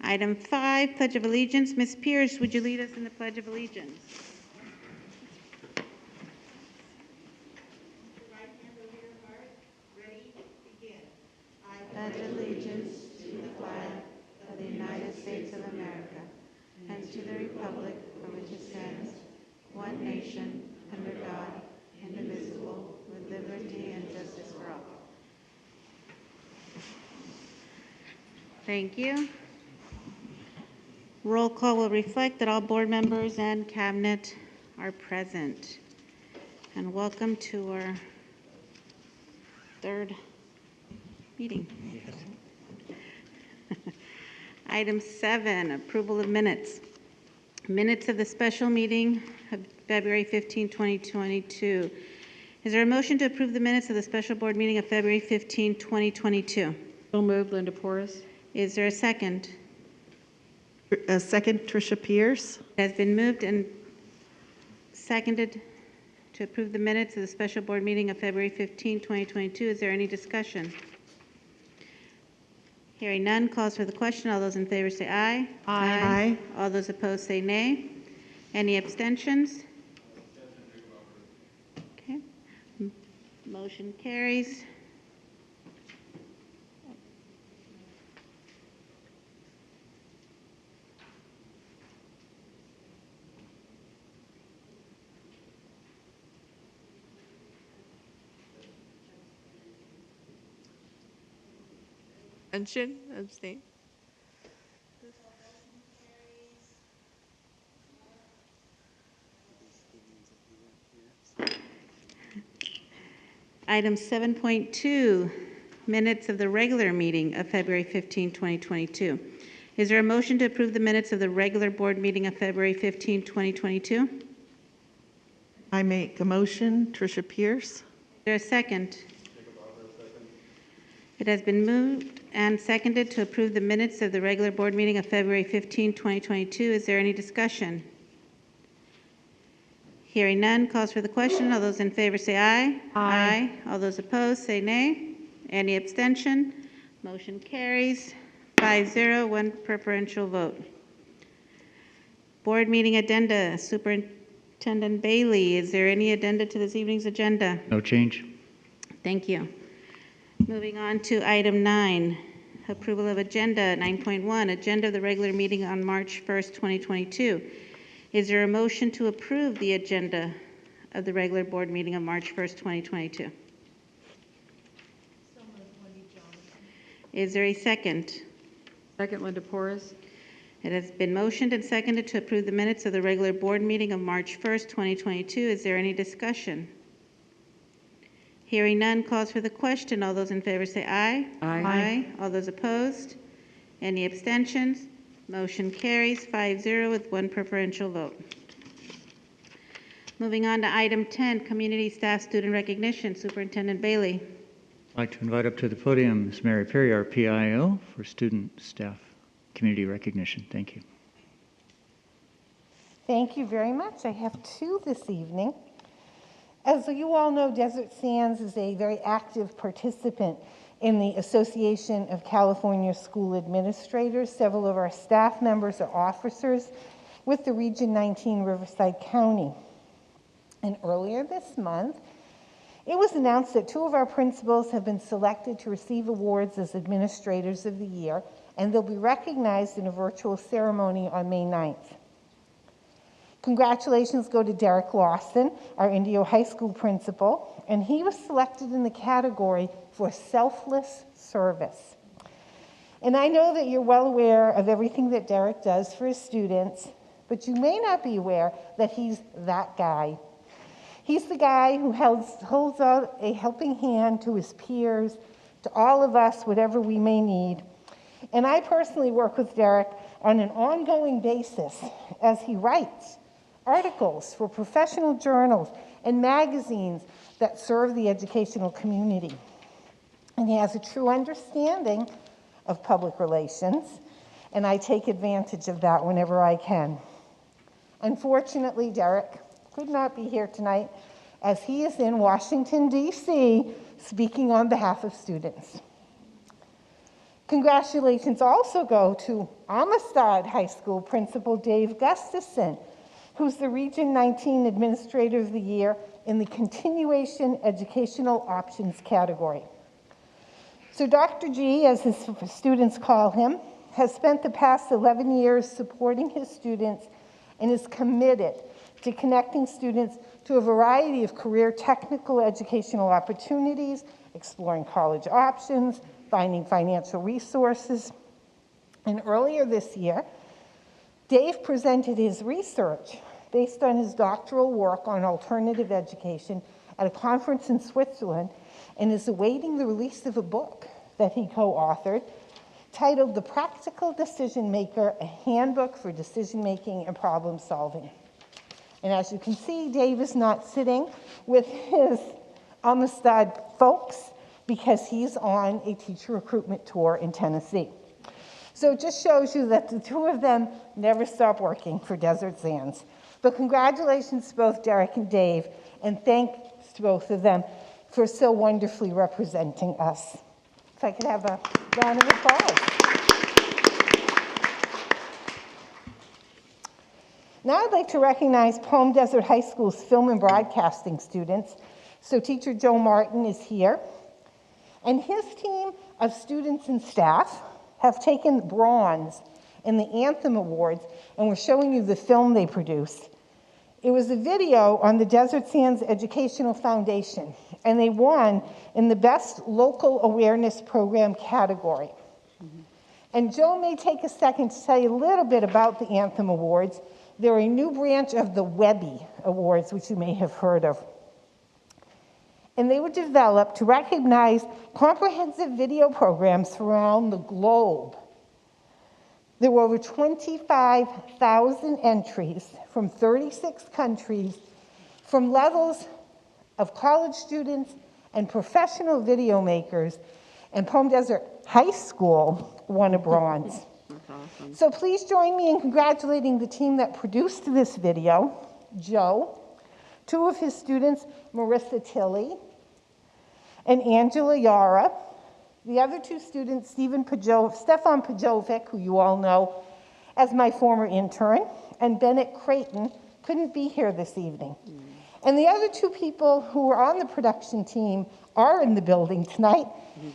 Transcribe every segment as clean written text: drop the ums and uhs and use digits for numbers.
Item 5, Pledge of Allegiance. Ms. Pierce, would you lead us in the Pledge of Allegiance? Pledge allegiance to the flag of the United States of America and to the republic for which it stands, one nation, under God, indivisible, with liberty and justice for all. Thank you. Roll call will reflect that all board members and cabinet are present. And welcome to our third meeting. Item 7, approval of minutes. Minutes of the special meeting of February 15, 2022. Is there a motion to approve the minutes of the special board meeting of February 15, 2022? So moved, Linda Porras. Is there a second? A second, Tricia Pierce. It has been moved and seconded to approve the minutes of the special board meeting of February 15, 2022. Is there any discussion? Hearing none, calls for the question. All those in favor say aye. Aye. All those opposed say nay. Any abstentions? Okay. Motion carries. Abstain. Item 7.2, minutes of the regular meeting of February 15, 2022. Is there a motion to approve the minutes of the regular board meeting of February 15, 2022? I make a motion, Tricia Pierce. Is there a second? It has been moved and seconded to approve the minutes of the regular board meeting of February 15, 2022. Is there any discussion? Hearing none, calls for the question. All those in favor say aye. Aye. All those opposed say nay. Any abstention? Motion carries 5-0, one preferential vote. Board meeting addenda. Superintendent Bailey, is there any addenda to this evening's agenda? No change. Thank you. Moving on to item 9, approval of agenda. 9.1, agenda of the regular meeting on March 1st, 2022. Is there a motion to approve the agenda of the regular board meeting of March 1st, 2022? Is there a second? Second, Linda Porras. It has been motioned and seconded to approve the minutes of the regular board meeting of March 1st, 2022. Is there any discussion? Hearing none, calls for the question. All those in favor say aye. Aye. All those opposed? Any abstentions? Motion carries 5-0 with one preferential vote. Moving on to item 10, community staff student recognition. Superintendent Bailey. I'd like to invite up to the podium Ms. Mary Perry, our PIO, for student staff community recognition. Thank you. Thank you very much. I have two this evening. As you all know, Desert Sands is a very active participant in the Association of California School Administrators. Several of our staff members are officers with the Region 19 Riverside County. And earlier this month, it was announced that two of our principals have been selected to receive awards as Administrators of the Year, and they'll be recognized in a virtual ceremony on May 9th. Congratulations go to Derek Lawson, our Indio High School principal, and he was selected in the category for selfless service. And I know that you're well aware of everything that Derek does for his students, but you may not be aware that he's that guy. He's the guy who holds out a helping hand to his peers, to all of us, whatever we may need. And I personally work with Derek on an ongoing basis as he writes articles for professional journals and magazines that serve the educational community. And he has a true understanding of public relations, and I take advantage of that whenever I can. Unfortunately, Derek could not be here tonight as he is in Washington, D.C., speaking on behalf of students. Congratulations also go to Amistad High School Principal Dave Gustafson, who's the Region 19 Administrator of the Year in the Continuation Educational Options category. So Dr. G, as his students call him, has spent the past 11 years supporting his students and is committed to connecting students to a variety of career technical educational opportunities, exploring college options, finding financial resources. And earlier this year, Dave presented his research based on his doctoral work on alternative education at a conference in Switzerland and is awaiting the release of a book that he co-authored titled The Practical Decision Maker, a Handbook for Decision Making and Problem Solving. And as you can see, Dave is not sitting with his Amistad folks because he's on a teacher recruitment tour in Tennessee. So it just shows you that the two of them never stop working for Desert Sands. But congratulations to both Derek and Dave, and thanks to both of them for so wonderfully representing us. If I could have a round of applause. Now I'd like to recognize Palm Desert High School's film and broadcasting students. So teacher Joe Martin is here. And his team of students and staff have taken bronze in the Anthem Awards, and we're showing you the film they produced. It was a video on the Desert Sands Educational Foundation, and they won in the Best Local Awareness Program category. And Joe may take a second to tell you a little bit about the Anthem Awards. They're a new branch of the Webby Awards, which you may have heard of. And they were developed to recognize comprehensive video programs around the globe. There were over 25,000 entries from 36 countries from levels of college students and professional video makers, and Palm Desert High School won a bronze. That's awesome. So please join me in congratulating the team that produced this video, Joe, two of his students, Marissa Tilley and Angela Yara. The other two students, Stefan Pajovic, who you all know as my former intern, and Bennett Creighton, couldn't be here this evening. And the other two people who were on the production team are in the building tonight,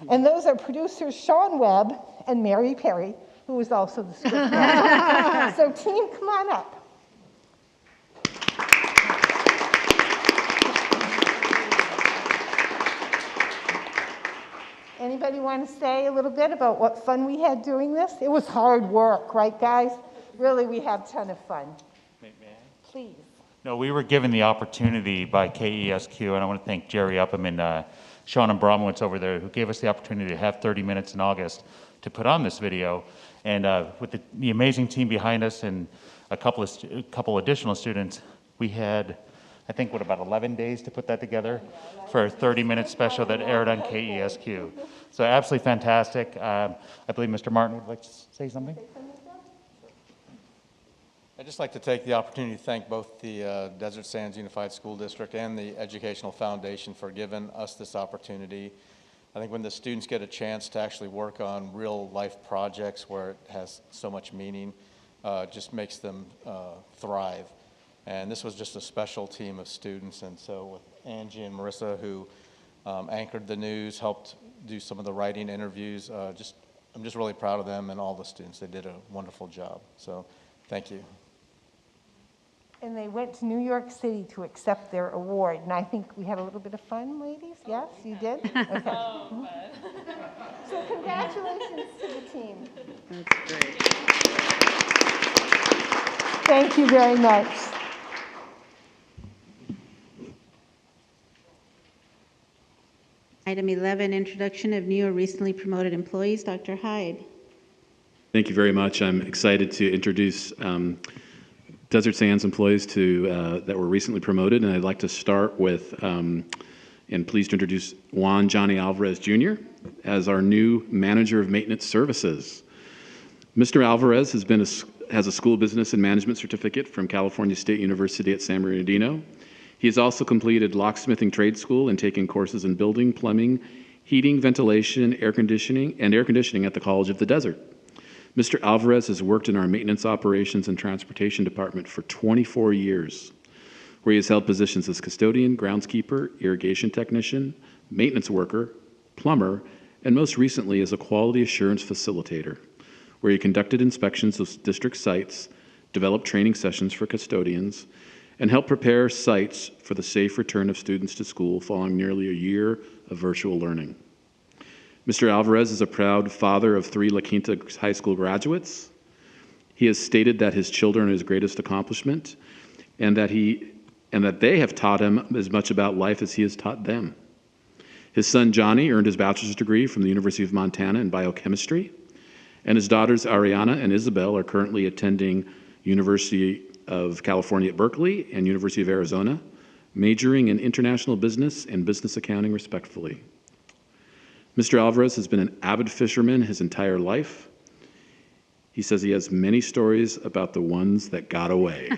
and those are producers Sean Webb and Mary Perry, who is also the scriptwriter. So team, come on up. Anybody want to say a little bit about what fun we had doing this? It was hard work, right, guys? Really, we had a ton of fun. May I? Please. No, we were given the opportunity by KESQ, and I want to thank Jerry Upham and Sean Abramowitz over there, who gave us the opportunity to have 30 minutes in August to put on this video. And with the amazing team behind us and a couple additional students, we had, I think, about 11 days to put that together for a 30-minute special that aired on KESQ. So absolutely fantastic. I believe Mr. Martin would like to say something. I'd just like to take the opportunity to thank both the Desert Sands Unified School District and the Educational Foundation for giving us this opportunity. I think when the students get a chance to actually work on real life projects where it has so much meaning, it just makes them thrive. And this was just a special team of students, and so with Angie and Marissa, who anchored the news, helped do some of the writing interviews, I'm just really proud of them and all the students. They did a wonderful job, so thank you. And they went to New York City to accept their award, and I think we had a little bit of fun, ladies? Yes, you did? Okay. So congratulations to the team. That's great. Thank you very much. Item 11, introduction of new or recently promoted employees. Dr. Hyde. Thank you very much. I'm excited to introduce Desert Sands employees that were recently promoted, and I'd like to start with, and pleased to introduce Juan Johnny Alvarez Jr. as our new Manager of Maintenance Services. Mr. Alvarez has a school business and management certificate from California State University at San Bernardino. He has also completed locksmithing trade school and taken courses in building, plumbing, heating, ventilation, air conditioning at the College of the Desert. Mr. Alvarez has worked in our maintenance operations and transportation department for 24 years, where he has held positions as custodian, groundskeeper, irrigation technician, maintenance worker, plumber, and most recently as a quality assurance facilitator, where he conducted inspections of district sites, developed training sessions for custodians, and helped prepare sites for the safe return of students to school following nearly a year of virtual learning. Mr. Alvarez is a proud father of 3 La Quinta High School graduates. He has stated that his children are his greatest accomplishment and that they have taught him as much about life as he has taught them. His son Johnny earned his bachelor's degree from the University of Montana in biochemistry, and his daughters Ariana and Isabel are currently attending University of California at Berkeley and University of Arizona, majoring in international business and business accounting respectively. Mr. Alvarez has been an avid fisherman his entire life. He says he has many stories about the ones that got away.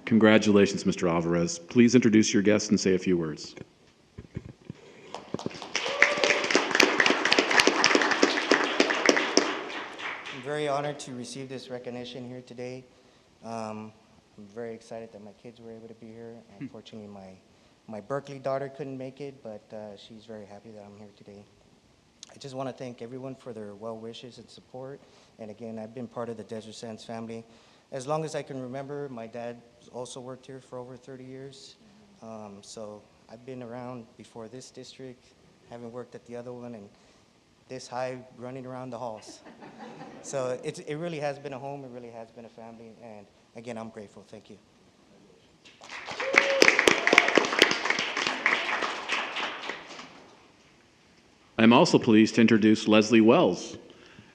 Congratulations, Mr. Alvarez. Please introduce your guest and say a few words. I'm very honored to receive this recognition here today. I'm very excited that my kids were able to be here. Unfortunately, my Berkeley daughter couldn't make it, but she's very happy that I'm here today. I just want to thank everyone for their well wishes and support. And again, I've been part of the Desert Sands family. As long as I can remember, my dad also worked here for over 30 years. So I've been around before this district, having worked at the other one, and this high running around the halls. So it really has been a home, it really has been a family, and again, I'm grateful. Thank you. I'm also pleased to introduce Leslie Wells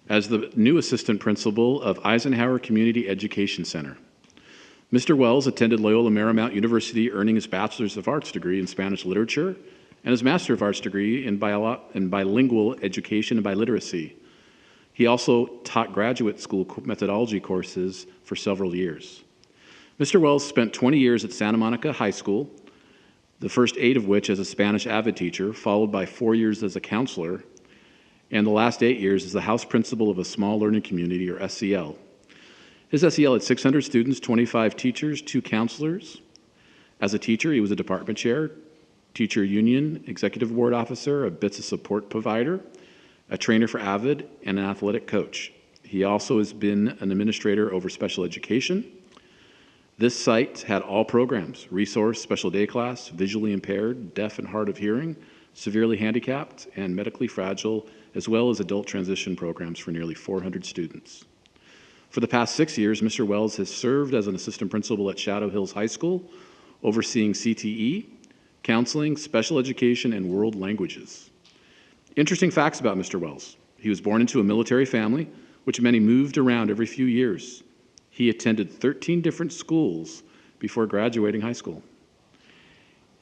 as the new assistant principal of Eisenhower Community Education Center. Mr. Wells attended Loyola Marymount University, earning his Bachelor's of Arts degree in Spanish Literature and his Master of Arts degree in bilingual education and biliteracy. He also taught graduate school methodology courses for several years. Mr. Wells spent 20 years at Santa Monica High School, the first 8 of which as a Spanish AVID teacher, followed by 4 years as a counselor, and the last 8 years as the house principal of a small learning community, or SEL. His SEL had 600 students, 25 teachers, 2 counselors. As a teacher, he was a department chair, teacher union, executive board officer, a BITSA support provider, a trainer for AVID, and an athletic coach. He also has been an administrator over special education. This site had all programs: resource, special day class, visually impaired, deaf and hard of hearing, severely handicapped, and medically fragile, as well as adult transition programs for nearly 400 students. For the past 6 years, Mr. Wells has served as an assistant principal at Shadow Hills High School, overseeing CTE, counseling, special education, and world languages. Interesting facts about Mr. Wells. He was born into a military family, which meant he moved around every few years. He attended 13 different schools before graduating high school.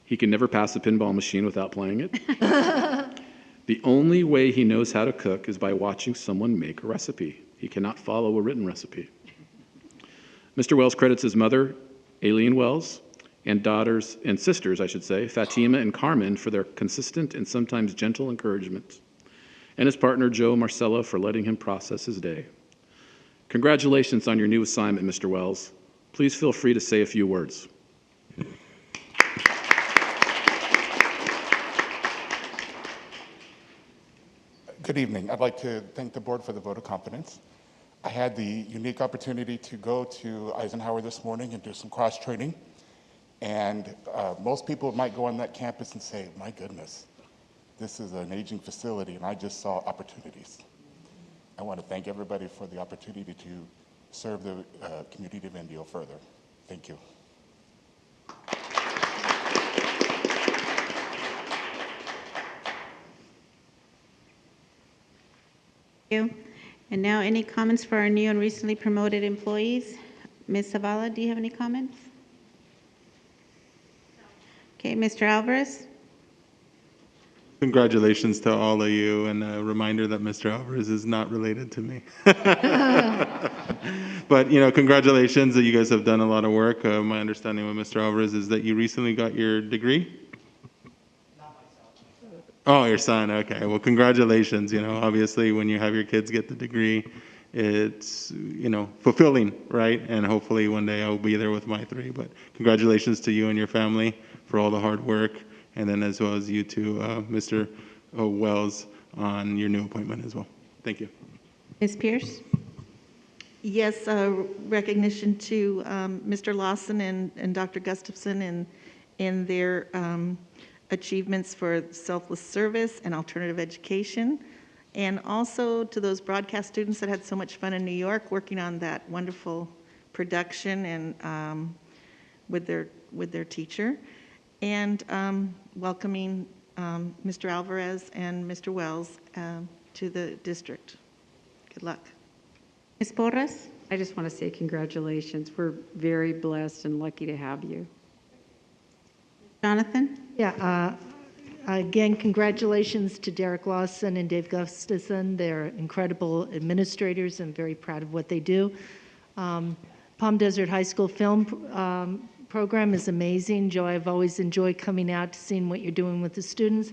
He can never pass a pinball machine without playing it. The only way he knows how to cook is by watching someone make a recipe. He cannot follow a written recipe. Mr. Wells credits his mother, Aileen Wells, and daughters, and sisters, I should say, Fatima and Carmen, for their consistent and sometimes gentle encouragement, and his partner, Joe Marcella, for letting him process his day. Congratulations on your new assignment, Mr. Wells. Please feel free to say a few words. Good evening. I'd like to thank the board for the vote of confidence. I had the unique opportunity to go to Eisenhower this morning and do some cross-training. And most people might go on that campus and say, my goodness, this is an aging facility, and I just saw opportunities. I want to thank everybody for the opportunity to serve the community of Indio further. Thank you. Thank you. And now, any comments for our new and recently promoted employees? Ms. Zavala, do you have any comments? Okay, Mr. Alvarez? Congratulations to all of you, and a reminder that Mr. Alvarez is not related to me. But, you know, congratulations that you guys have done a lot of work. My understanding with Mr. Alvarez is that you recently got your degree? Oh, your son. Okay. Well, congratulations. Obviously, when you have your kids get the degree, it's, fulfilling, right? And hopefully one day I'll be there with my 3. But congratulations to you and your family for all the hard work. And then as well as you too, Mr. Wells, on your new appointment as well. Thank you. Ms. Pierce? Yes, recognition to Mr. Lawson and Dr. Gustafson in their achievements for selfless service and alternative education. And also to those broadcast students that had so much fun in New York working on that wonderful production and with their teacher. And welcoming Mr. Alvarez and Mr. Wells to the district. Good luck. Ms. Porras? I just want to say congratulations. We're very blessed and lucky to have you. Jonathan? Yeah, again, congratulations to Derek Lawson and Dave Gustafson. They're incredible administrators and very proud of what they do. Palm Desert High School Film program is amazing. Joe, I've always enjoyed coming out to seeing what you're doing with the students.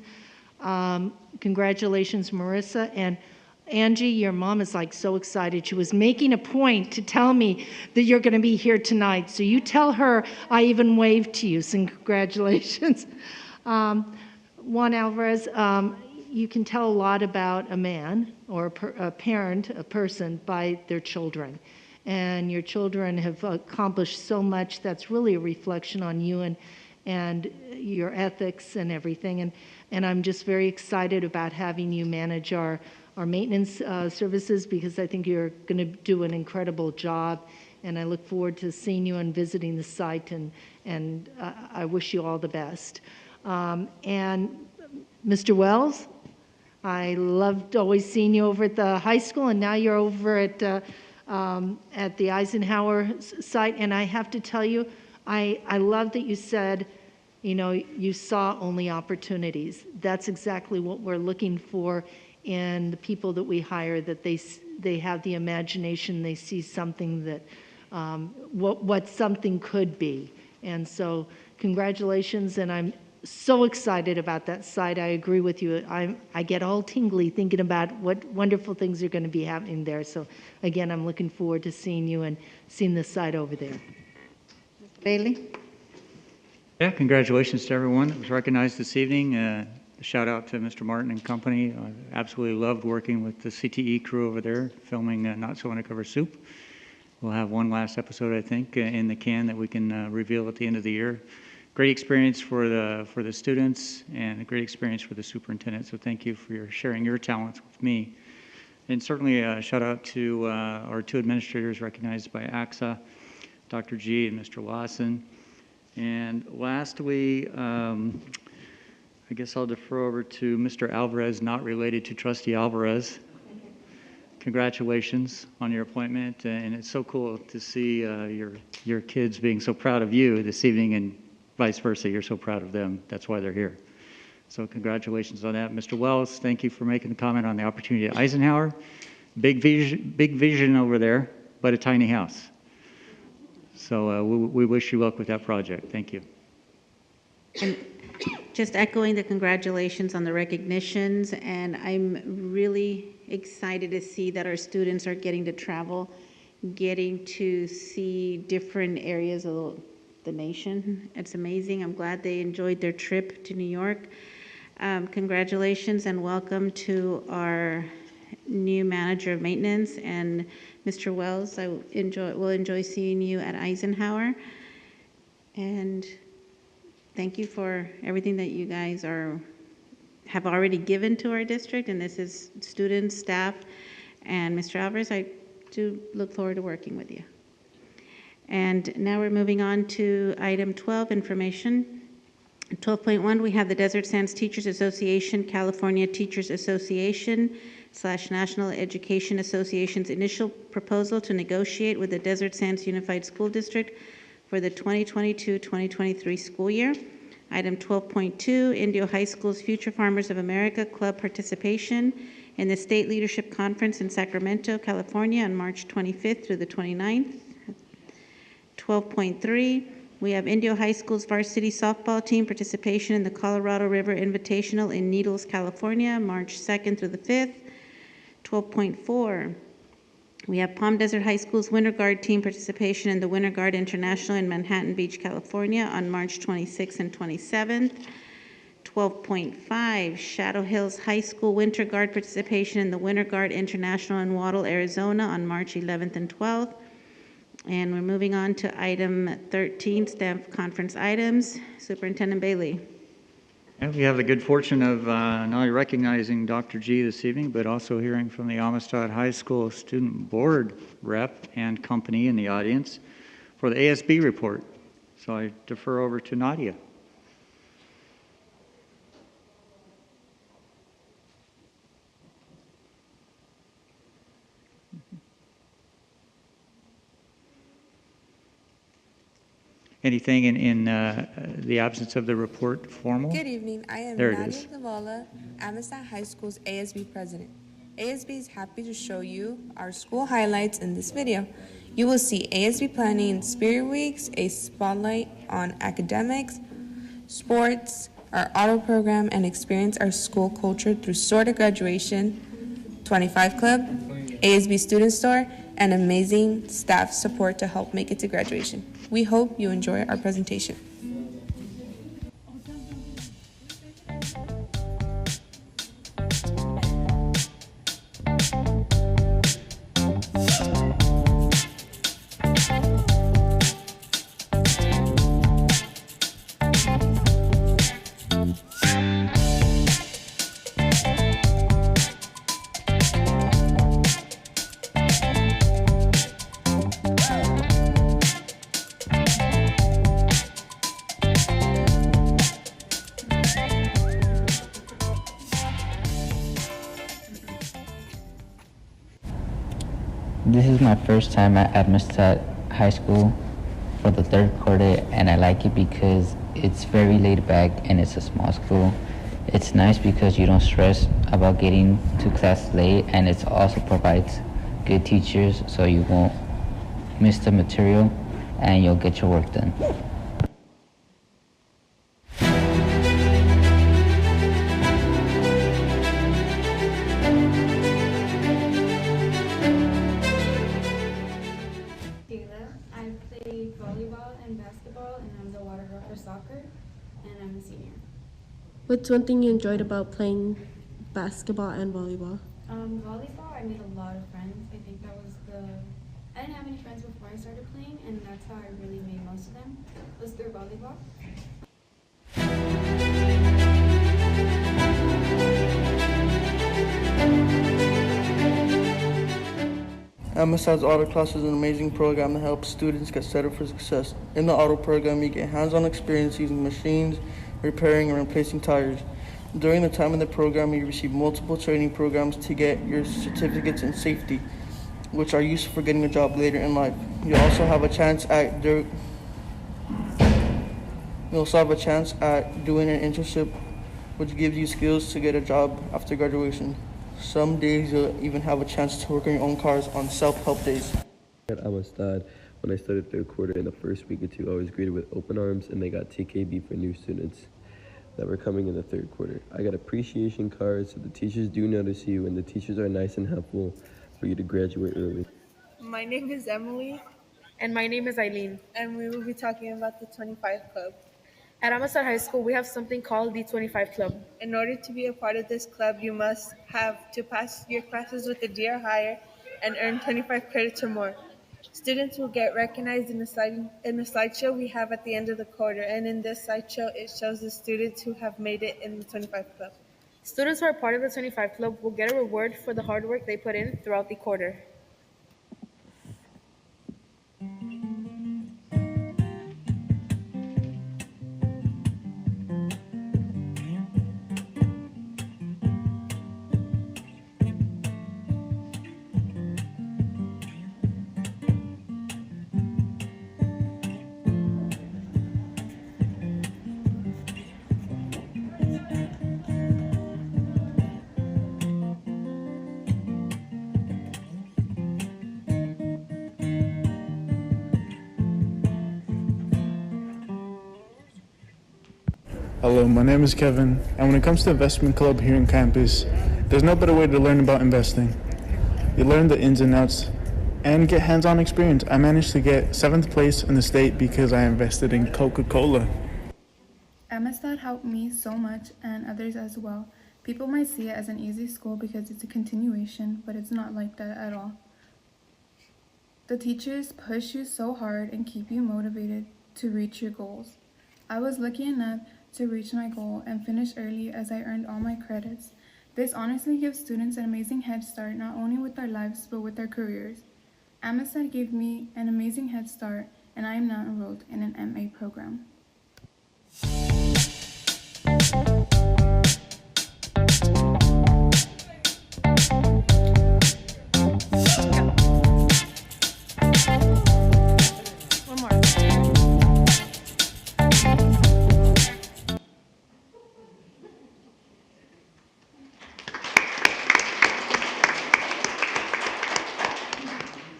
Congratulations, Marissa. And Angie, your mom is like so excited. She was making a point to tell me that you're going to be here tonight. So you tell her I even waved to you. So congratulations. Juan Alvarez, you can tell a lot about a man or a parent, a person, by their children. And your children have accomplished so much. That's really a reflection on you and your ethics and everything. And I'm just very excited about having you manage our maintenance services, because I think you're going to do an incredible job. And I look forward to seeing you and visiting the site, and I wish you all the best. And Mr. Wells, I loved always seeing you over at the high school, and now you're over at the Eisenhower site. And I have to tell you, I love that you said, you saw only opportunities. That's exactly what we're looking for in the people that we hire, that they have the imagination, they see something that, what something could be. And so congratulations, and I'm so excited about that site. I agree with you. I get all tingly thinking about what wonderful things are going to be happening there. So again, I'm looking forward to seeing you and seeing the site over there. Bailey? Yeah, congratulations to everyone that was recognized this evening. A shout out to Mr. Martin and company. I absolutely loved working with the CTE crew over there, filming Not So Undercover Soup. We'll have one last episode, I think, in the can that we can reveal at the end of the year. Great experience for the students and a great experience for the superintendent. So thank you for sharing your talents with me. And certainly a shout out to our 2 administrators recognized by AXA, Dr. G and Mr. Lawson. And lastly, I guess I'll defer over to Mr. Alvarez, not related to Trustee Alvarez. Congratulations on your appointment, and it's so cool to see your kids being so proud of you this evening, and vice versa, you're so proud of them. That's why they're here. So congratulations on that. Mr. Wells, thank you for making the comment on the opportunity at Eisenhower. Big vision over there, but a tiny house. So we wish you luck with that project. Thank you. And just echoing the congratulations on the recognitions, and I'm really excited to see that our students are getting to travel, getting to see different areas of the nation. It's amazing. I'm glad they enjoyed their trip to New York. Congratulations and welcome to our new manager of maintenance, and Mr. Wells, will enjoy seeing you at Eisenhower. And thank you for everything that you guys have already given to our district, and this is students, staff, and Mr. Alvarez, I do look forward to working with you. And now we're moving on to item 12, information. 12.1, we have the Desert Sands Teachers Association, California Teachers Association / National Education Association's initial proposal to negotiate with the Desert Sands Unified School District for the 2022-2023 school year. Item 12.2, Indio High School's Future Farmers of America Club participation in the State Leadership Conference in Sacramento, California on March 25th through the 29th. 12.3, We have Indio High School's varsity softball team participation in the Colorado River Invitational in Needles, California, March 2nd through the 5th. 12.4, we have Palm Desert High School's Winter Guard team participation in the Winter Guard International in Manhattan Beach, California on March 26th and 27th. 12.5, Shadow Hills High School Winter Guard participation in the Winter Guard International in Waddle, Arizona on March 11th and 12th. And we're moving on to item 13, staff conference items. Superintendent Bailey. And we have the good fortune of not only recognizing Dr. G this evening, but also hearing from the Amistad High School Student Board rep and company in the audience for the ASB report. So I defer over to Nadia. Anything in the absence of the report formal? Good evening. I am There it Nadia is. Zavala, Amistad High School's ASB president. ASB is happy to show you our school highlights in this video. You will see ASB planning in Spirit Weeks, a spotlight on academics, sports, our auto program, and experience our school culture through Sorta Graduation, 25 Club, ASB Student Store, and amazing staff support to help make it to graduation. We hope you enjoy our presentation. This is my first time at Amistad High School for the third quarter, and I like it because it's very laid back and it's a small school. It's nice because you don't stress about getting to class late, and it also provides good teachers so you won't miss the material and you'll get your work done. I played volleyball and basketball, and I'm the water girl for soccer, and I'm a senior. What's one thing you enjoyed about playing basketball and volleyball? Volleyball, I made a lot of friends. I think that was I didn't have any friends before I started playing, and that's how I really made most of them, was through volleyball. Amistad's Auto Class is an amazing program that helps students get set up for success. In the auto program, you get hands-on experience using machines, repairing and replacing tires. During the time in the program, you receive multiple training programs to get your certificates in safety, which are useful for getting a job later in life. You also have a chance at doing an internship, which gives you skills to get a job after graduation. Some days you'll even have a chance to work on your own cars on self-help days. At Amistad, when I started third quarter, in the first week or two, I was greeted with open arms, and they got TKB for new students that were coming in the third quarter. I got appreciation cards, so the teachers do notice you, and the teachers are nice and helpful for you to graduate early. My name is Emily. And my name is Eileen. And we will be talking about the 25 Club. At Amistad High School, we have something called the 25 Club. In order to be a part of this club, you must have to pass your classes with a D or higher and earn 25 credits or more. Students will get recognized in the slideshow we have at the end of the quarter, and in this slideshow, it shows the students who have made it in the 25 Club. Students who are part of the 25 Club will get a reward for the hard work they put in throughout the quarter. Hello, my name is Kevin, and when it comes to investment club here on campus, there's no better way to learn about investing. You learn the ins and outs and get hands-on experience. I managed to get 7th place in the state because I invested in Coca-Cola. Amistad helped me so much and others as well. People might see it as an easy school because it's a continuation, but it's not like that at all. The teachers push you so hard and keep you motivated to reach your goals. I was lucky enough to reach my goal and finish early as I earned all my credits. This honestly gives students an amazing head start not only with their lives but with their careers. Amistad gave me an amazing head start and I am now enrolled in an MA program.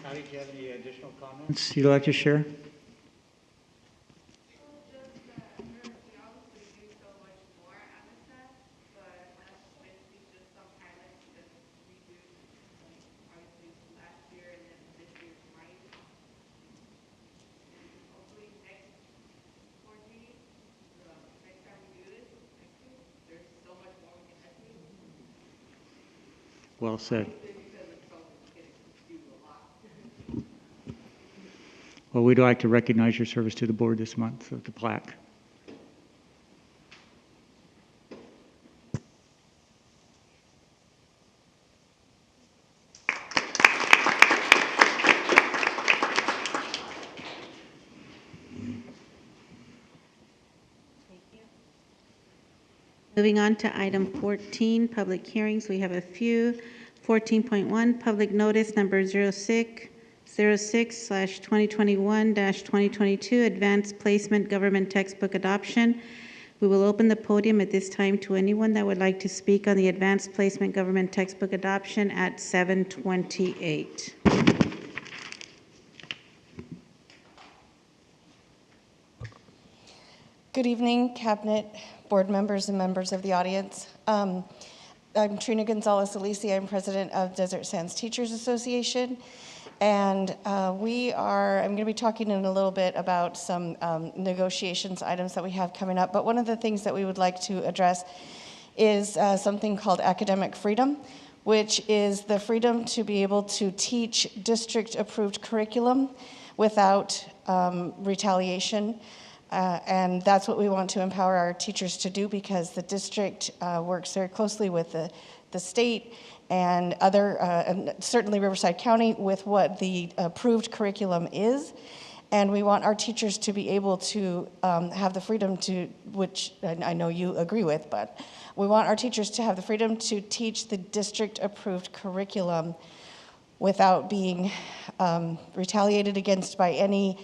Abby, do you have any additional comments you'd like to share? Well said. Well, we'd like to recognize your service to the board this month with the plaque. Moving on to item 14, public hearings. We have a few. 14.1, public notice number 06/2021-2022, advanced placement government textbook adoption. We will open the podium at this time to anyone that would like to speak on the advanced placement government textbook adoption at 7:28. Good evening, Cabinet, board members, and members of the audience. I'm Trina Gonzalez-Alisi. I'm president of Desert Sands Teachers Association. And I'm going to be talking in a little bit about some negotiations items that we have coming up. But one of the things that we would like to address is something called academic freedom, which is the freedom to be able to teach district-approved curriculum without retaliation. And that's what we want to empower our teachers to do, because the district works very closely with the state and and certainly Riverside County with what the approved curriculum is. And we want our teachers to be able to have the freedom to, which I know you agree with, but we want our teachers to have the freedom to teach the district-approved curriculum without being retaliated against by any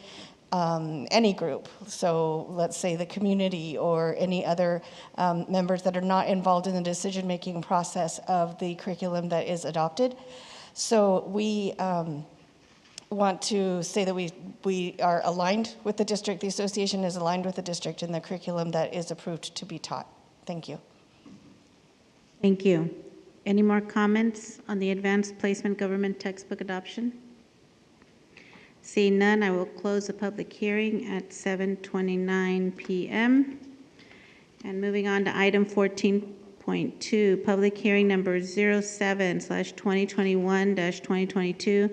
group. So let's say the community or any other members that are not involved in the decision-making process of the curriculum that is adopted. So we want to say that we are aligned with the district. The association is aligned with the district in the curriculum that is approved to be taught. Thank you. Thank you. Any more comments on the advanced placement government textbook adoption? Seeing none, I will close the public hearing at 7:29 p.m. And moving on to item 14.2, public hearing number 07/2021-2022,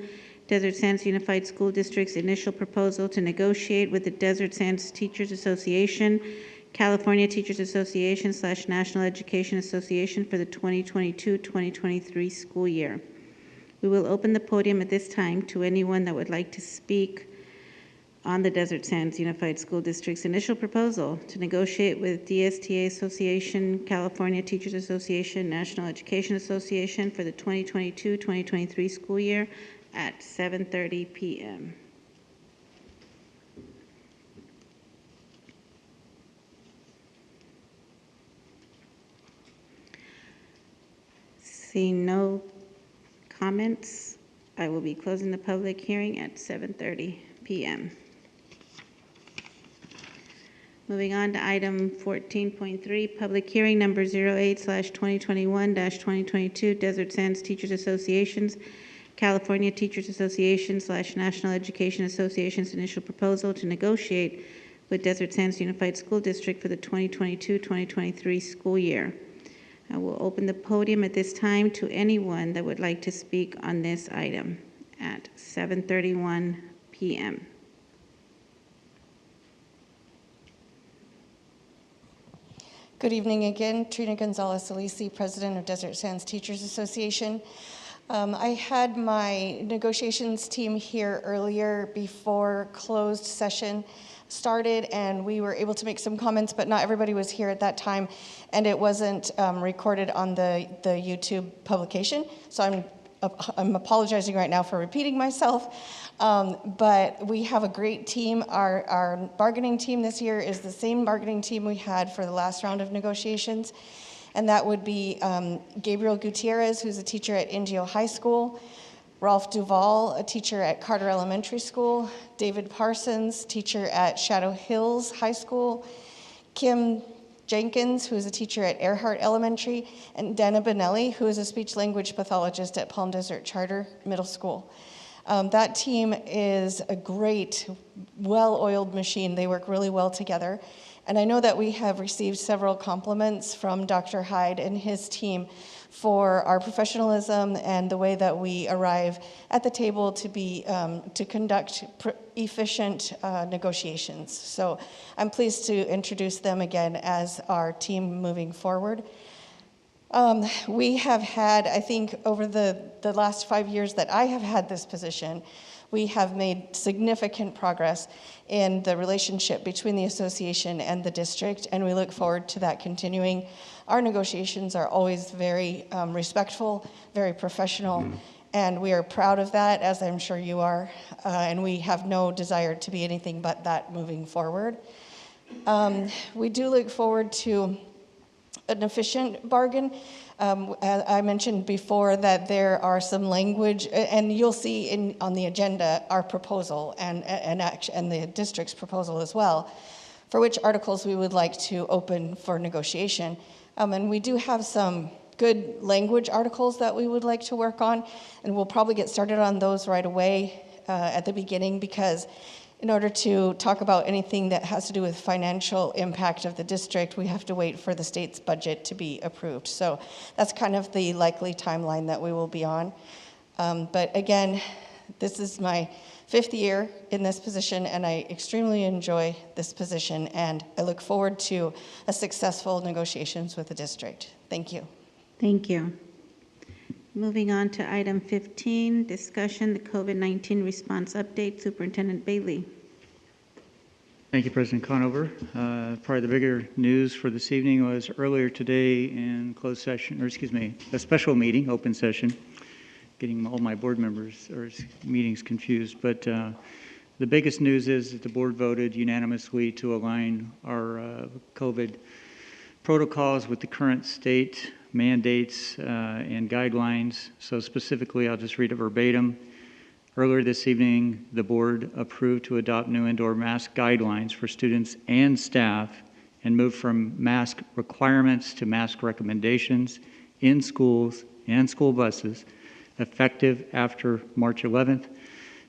Desert Sands Unified School District's initial proposal to negotiate with the Desert Sands Teachers Association, California Teachers Association / National Education Association for the 2022-2023 school year. We will open the podium at this time to anyone that would like to speak on the Desert Sands Unified School District's initial proposal to negotiate with DSTA Association, California Teachers Association, National Education Association for the 2022-2023 school year at 7:30 p.m. Seeing no comments, I will be closing the public hearing at 7:30 p.m. Moving on to item 14.3, public hearing number 08/2021-2022, Desert Sands Teachers Associations, California Teachers Association / National Education Association's initial proposal to negotiate with Desert Sands Unified School District for the 2022-2023 school year. I will open the podium at this time to anyone that would like to speak on this item at 7:31 p.m. Good evening again. Trina Gonzalez-Alisi, President of Desert Sands Teachers Association. I had my negotiations team here earlier before closed session started, and we were able to make some comments, but not everybody was here at that time, and it wasn't recorded on the YouTube publication. So I'm apologizing right now for repeating myself, but we have a great team. Our bargaining team this year is the same bargaining team we had for the last round of negotiations, and that would be Gabriel Gutierrez, who's a teacher at Indio High School, Rolf Duval, a teacher at Carter Elementary School, David Parsons, teacher at Shadow Hills High School, Kim Jenkins, who is a teacher at Earhart Elementary, and Dana Benelli, who is a speech-language pathologist at Palm Desert Charter Middle School. That team is a great, well-oiled machine. They work really well together. And I know that we have received several compliments from Dr. Hyde and his team for our professionalism and the way that we arrive at the table to conduct efficient negotiations. So I'm pleased to introduce them again as our team moving forward. We have had, I think, over the last 5 years that I have had this position, we have made significant progress in the relationship between the association and the district, and we look forward to that continuing. Our negotiations are always very respectful, very professional, and we are proud of that, as I'm sure you are, and we have no desire to be anything but that moving forward. We do look forward to an efficient bargain. I mentioned before that there are some language, and you'll see on the agenda our proposal and the district's proposal as well, for which articles we would like to open for negotiation. And we do have some good language articles that we would like to work on, and we'll probably get started on those right away at the beginning, because in order to talk about anything that has to do with financial impact of the district, we have to wait for the state's budget to be approved. So that's kind of the likely timeline that we will be on. But again, this is my 5th year in this position, and I extremely enjoy this position, and I look forward to a successful negotiations with the district. Thank you. Thank you. Moving on to item 15, discussion, the COVID-19 response update. Superintendent Bailey. Thank you, President Conover. Probably the bigger news for this evening was earlier today in closed session, or excuse me, a special meeting, open session, getting all my board members or meetings confused. But the biggest news is that the board voted unanimously to align our COVID protocols with the current state mandates and guidelines. So specifically, I'll just read it verbatim. Earlier this evening, the board approved to adopt new indoor mask guidelines for students and staff and move from mask requirements to mask recommendations in schools and school buses, effective after March 11th,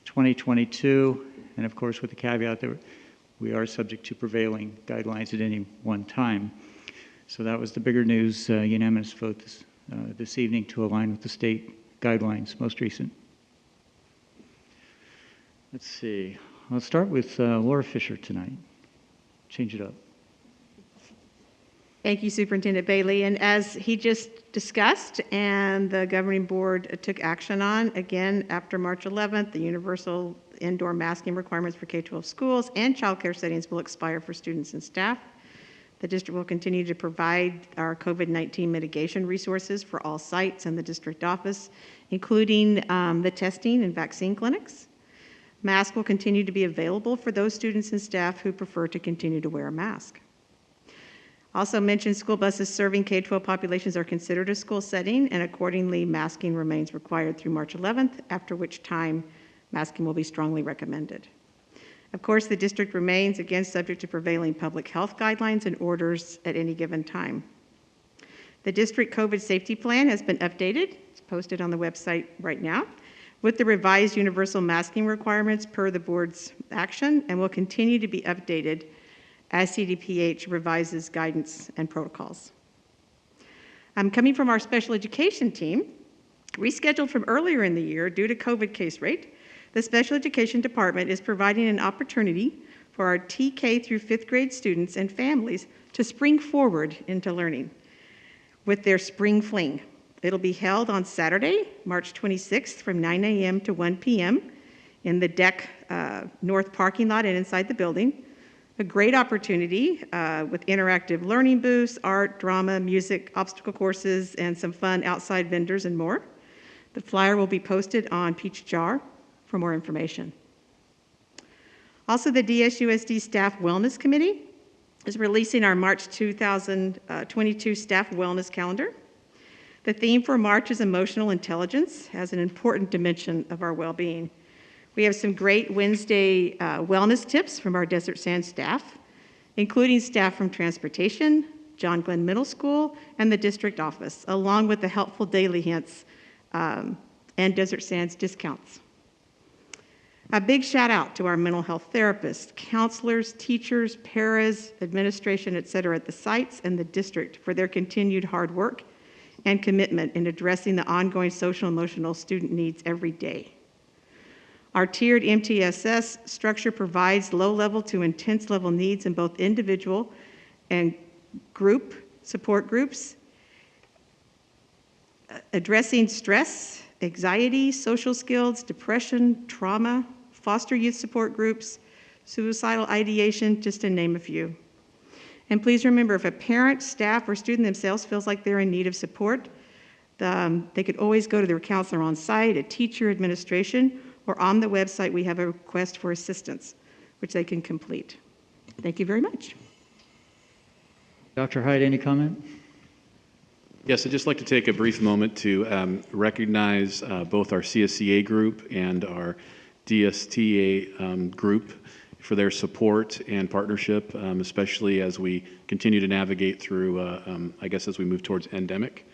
2022, and of course with the caveat that we are subject to prevailing guidelines at any one time. So that was the bigger news, unanimous vote this evening to align with the state guidelines, most recent. Let's see, I'll start with Laura Fisher tonight. Change it up. Thank you, Superintendent Bailey. And as he just discussed and the governing board took action on, again, after March 11th, the universal indoor masking requirements for K-12 schools and childcare settings will expire for students and staff. The district will continue to provide our COVID-19 mitigation resources for all sites in the district office, including the testing and vaccine clinics. Masks will continue to be available for those students and staff who prefer to continue to wear a mask. Also mentioned, school buses serving K-12 populations are considered a school setting, and accordingly, masking remains required through March 11th, after which time masking will be strongly recommended. Of course, the district remains, again, subject to prevailing public health guidelines and orders at any given time. The district COVID safety plan has been updated. It's posted on the website right now with the revised universal masking requirements per the board's action, and will continue to be updated as CDPH revises guidance and protocols. Coming from our special education team, rescheduled from earlier in the year due to COVID case rate, the special education department is providing an opportunity for our TK through 5th grade students and families to spring forward into learning with their spring fling. It'll be held on Saturday, March 26th from 9 a.m. to 1 p.m. in the deck north parking lot and inside the building. A great opportunity with interactive learning booths, art, drama, music, obstacle courses, and some fun outside vendors and more. The flyer will be posted on Peach Jar for more information. Also, the DSUSD Staff Wellness Committee is releasing our March 2022 Staff Wellness Calendar. The theme for March is emotional intelligence as an important dimension of our well-being. We have some great Wednesday wellness tips from our Desert Sands staff, including staff from transportation, John Glenn Middle School, and the district office, along with the helpful daily hints and Desert Sands discounts. A big shout out to our mental health therapists, counselors, teachers, paras, administration, et cetera, at the sites and the district for their continued hard work and commitment in addressing the ongoing social and emotional student needs every day. Our tiered MTSS structure provides low-level to intense-level needs in both individual and group support groups, addressing stress, anxiety, social skills, depression, trauma, foster youth support groups, suicidal ideation, just to name a few. And please remember, if a parent, staff, or student themselves feels like they're in need of support, they could always go to their counselor on site, a teacher, administration, or on the website we have a request for assistance, which they can complete. Thank you very much. Dr. Hyde, any comment? Yes, I'd just like to take a brief moment to recognize both our CSCA group and our DSTA group for their support and partnership, especially as we continue to navigate through, I guess, as we move towards endemic,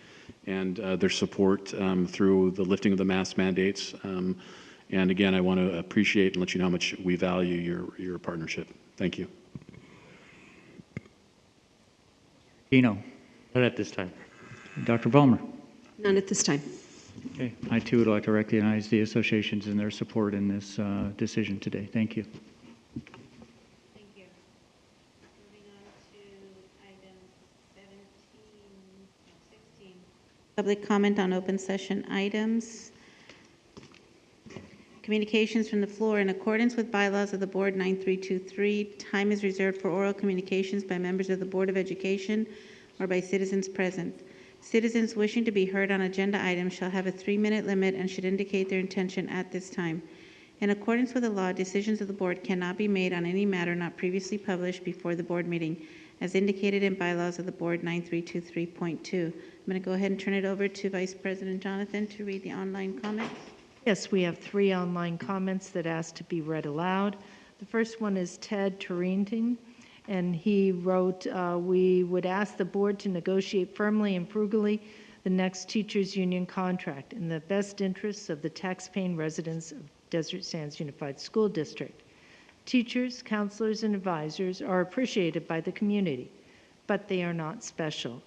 and their support through the lifting of the mask mandates. And again, I want to appreciate and let you know how much we value your partnership. Thank you. Dino? None at this time. Dr. Vollmer? None at this time. Okay. I too would like to recognize the associations and their support in this decision today. Thank you. Thank you. Moving on to item 16. Public comment on open session items. Communications from the floor. In accordance with bylaws of the board 9323, time is reserved for oral communications by members of the Board of Education or by citizens present. Citizens wishing to be heard on agenda items shall have a 3-minute limit and should indicate their intention at this time. In accordance with the law, decisions of the board cannot be made on any matter not previously published before the board meeting, as indicated in bylaws of the board 9323.2. I'm going to go ahead and turn it over to Vice President Jonathan to read the online comments. Yes, we have 3 online comments that ask to be read aloud. The first one is Ted Turrington, and he wrote, we would ask the board to negotiate firmly and frugally the next teachers union contract in the best interests of the taxpaying residents of Desert Sands Unified School District. Teachers, counselors, and advisors are appreciated by the community, but they are not special.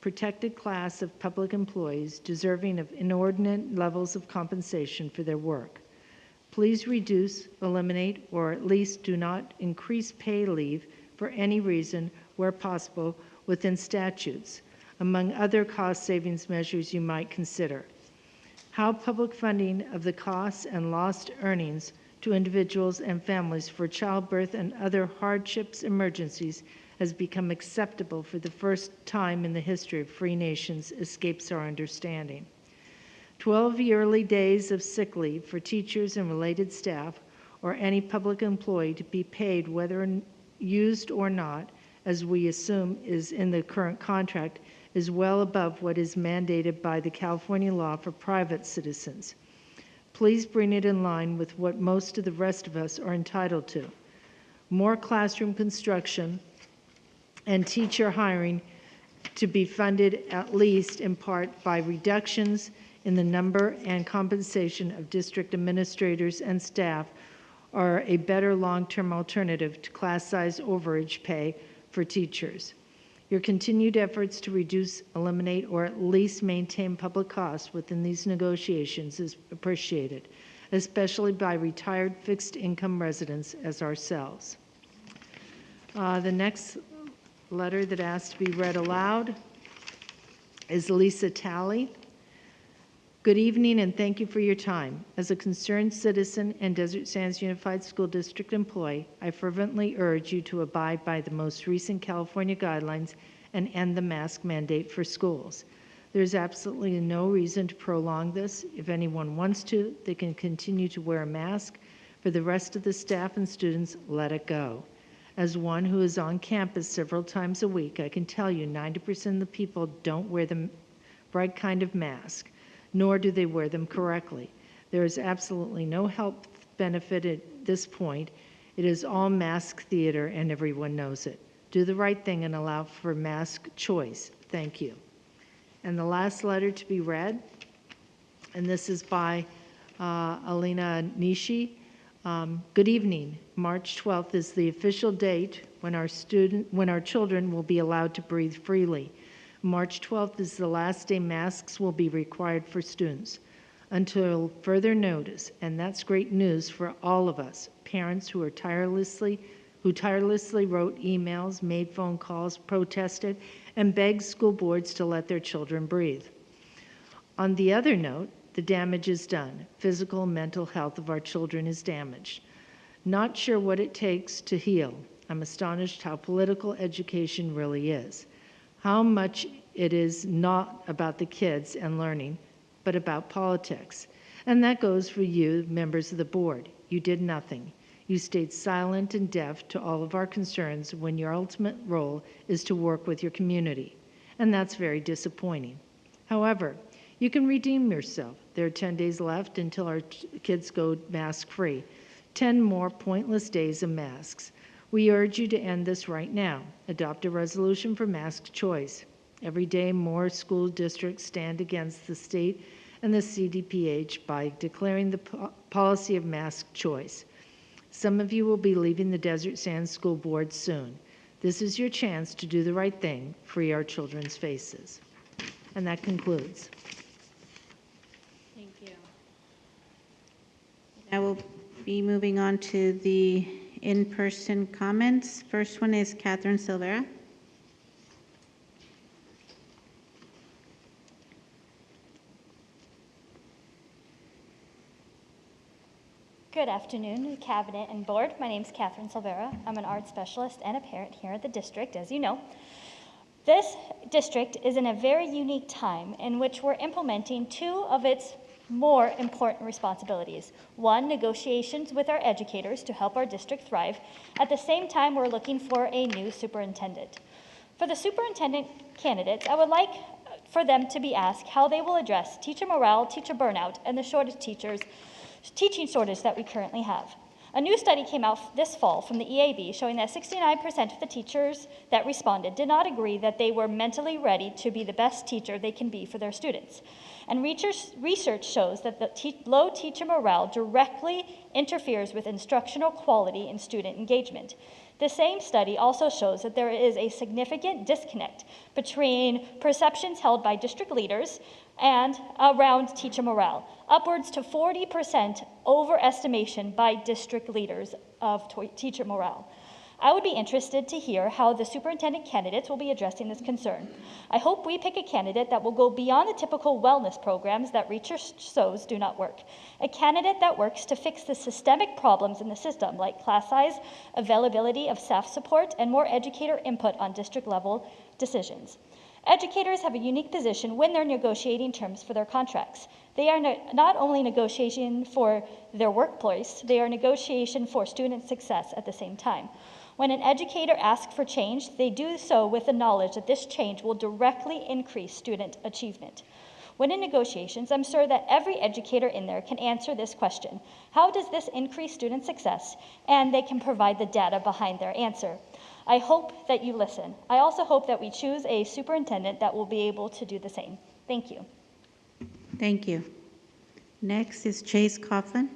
Protected class of public employees deserving of inordinate levels of compensation for their work. Please reduce, eliminate, or at least do not increase pay leave for any reason where possible within statutes, among other cost savings measures you might consider. How public funding of the costs and lost earnings to individuals and families for childbirth and other hardships, emergencies has become acceptable for the first time in the history of free nations escapes our understanding. 12 yearly days of sick leave for teachers and related staff or any public employee to be paid whether used or not, as we assume is in the current contract, is well above what is mandated by the California law for private citizens. Please bring it in line with what most of the rest of us are entitled to. more classroom construction, and teacher hiring to be funded at least in part by reductions in the number and compensation of district administrators and staff are a better long-term alternative to class size overage pay for teachers. Your continued efforts to reduce, eliminate, or at least maintain public costs within these negotiations is appreciated, especially by retired fixed income residents as ourselves. The next letter that asked to be read aloud is Lisa Talley. Good evening and thank you for your time. As a concerned citizen and Desert Sands Unified School District employee, I fervently urge you to abide by the most recent California guidelines and end the mask mandate for schools. There's absolutely no reason to prolong this. If anyone wants to, they can continue to wear a mask. For the rest of the staff and students, let it go. As one who is on campus several times a week, I can tell you 90% of the people don't wear the right kind of mask, nor do they wear them correctly. There is absolutely no health benefit at this point. It is all mask theater and everyone knows it. Do the right thing and allow for mask choice. Thank you. And the last letter to be read, and this is by Alina Nishi. Good evening. March 12th is the official date when our children will be allowed to breathe freely. March 12th is the last day masks will be required for students until further notice, and that's great news for all of us, parents who tirelessly wrote emails, made phone calls, protested, and begged school boards to let their children breathe. On the other note, the damage is done. Physical and mental health of our children is damaged. Not sure what it takes to heal. I'm astonished how political education really is. How much it is not about the kids and learning, but about politics. And that goes for you, members of the board. You did nothing. You stayed silent and deaf to all of our concerns when your ultimate role is to work with your community. And that's very disappointing. However, you can redeem yourself. There are 10 days left until our kids go mask-free. 10 more pointless days of masks. We urge you to end this right now. Adopt a resolution for mask choice. Every day, more school districts stand against the state and the CDPH by declaring the policy of mask choice. Some of you will be leaving the Desert Sands School Board soon. This is your chance to do the right thing, free our children's faces. And that concludes. Thank you. Now we'll be moving on to the in-person comments. First one is Catherine Silvera. Good afternoon, Cabinet and Board. My name is Catherine Silvera. I'm an art specialist and a parent here at the district, as you know. This district is in a very unique time in which we're implementing two of its more important responsibilities. One, negotiations with our educators to help our district thrive. At the same time, we're looking for a new superintendent. For the superintendent candidates, I would like for them to be asked how they will address teacher morale, teacher burnout, and the teaching shortage that we currently have. A new study came out this fall from the EAB showing that 69% of the teachers that responded did not agree that they were mentally ready to be the best teacher they can be for their students. And research shows that the low teacher morale directly interferes with instructional quality and student engagement. The same study also shows that there is a significant disconnect between perceptions held by district leaders and around teacher morale, upwards to 40% overestimation by district leaders of teacher morale. I would be interested to hear how the superintendent candidates will be addressing this concern. I hope we pick a candidate that will go beyond the typical wellness programs that research shows do not work. A candidate that works to fix the systemic problems in the system, like class size, availability of staff support, and more educator input on district level decisions. Educators have a unique position when they're negotiating terms for their contracts. They are not only negotiating for their workplace, they are negotiating for student success at the same time. When an educator asks for change, they do so with the knowledge that this change will directly increase student achievement. When in negotiations, I'm sure that every educator in there can answer this question: how does this increase student success? And they can provide the data behind their answer. I hope that you listen. I also hope that we choose a superintendent that will be able to do the same. Thank you. Thank you. Next is Chase Coughlin.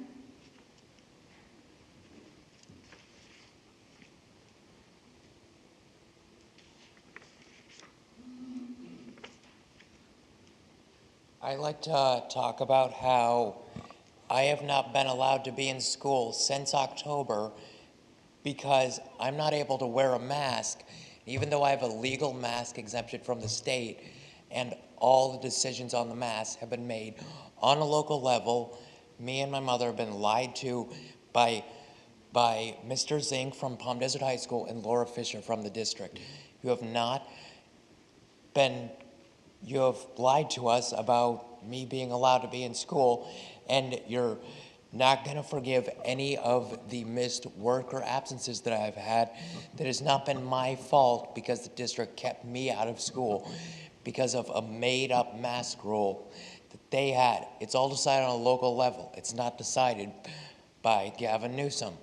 I'd like to talk about how I have not been allowed to be in school since October because I'm not able to wear a mask, even though I have a legal mask exemption from the state, and all the decisions on the mask have been made on a local level. Me and my mother have been lied to by Mr. Zink from Palm Desert High School and Laura Fisher from the district. You have lied to us about me being allowed to be in school, and you're not going to forgive any of the missed work or absences that I've had. That has not been my fault because the district kept me out of school because of a made-up mask rule that they had. It's all decided on a local level. It's not decided by Gavin Newsom.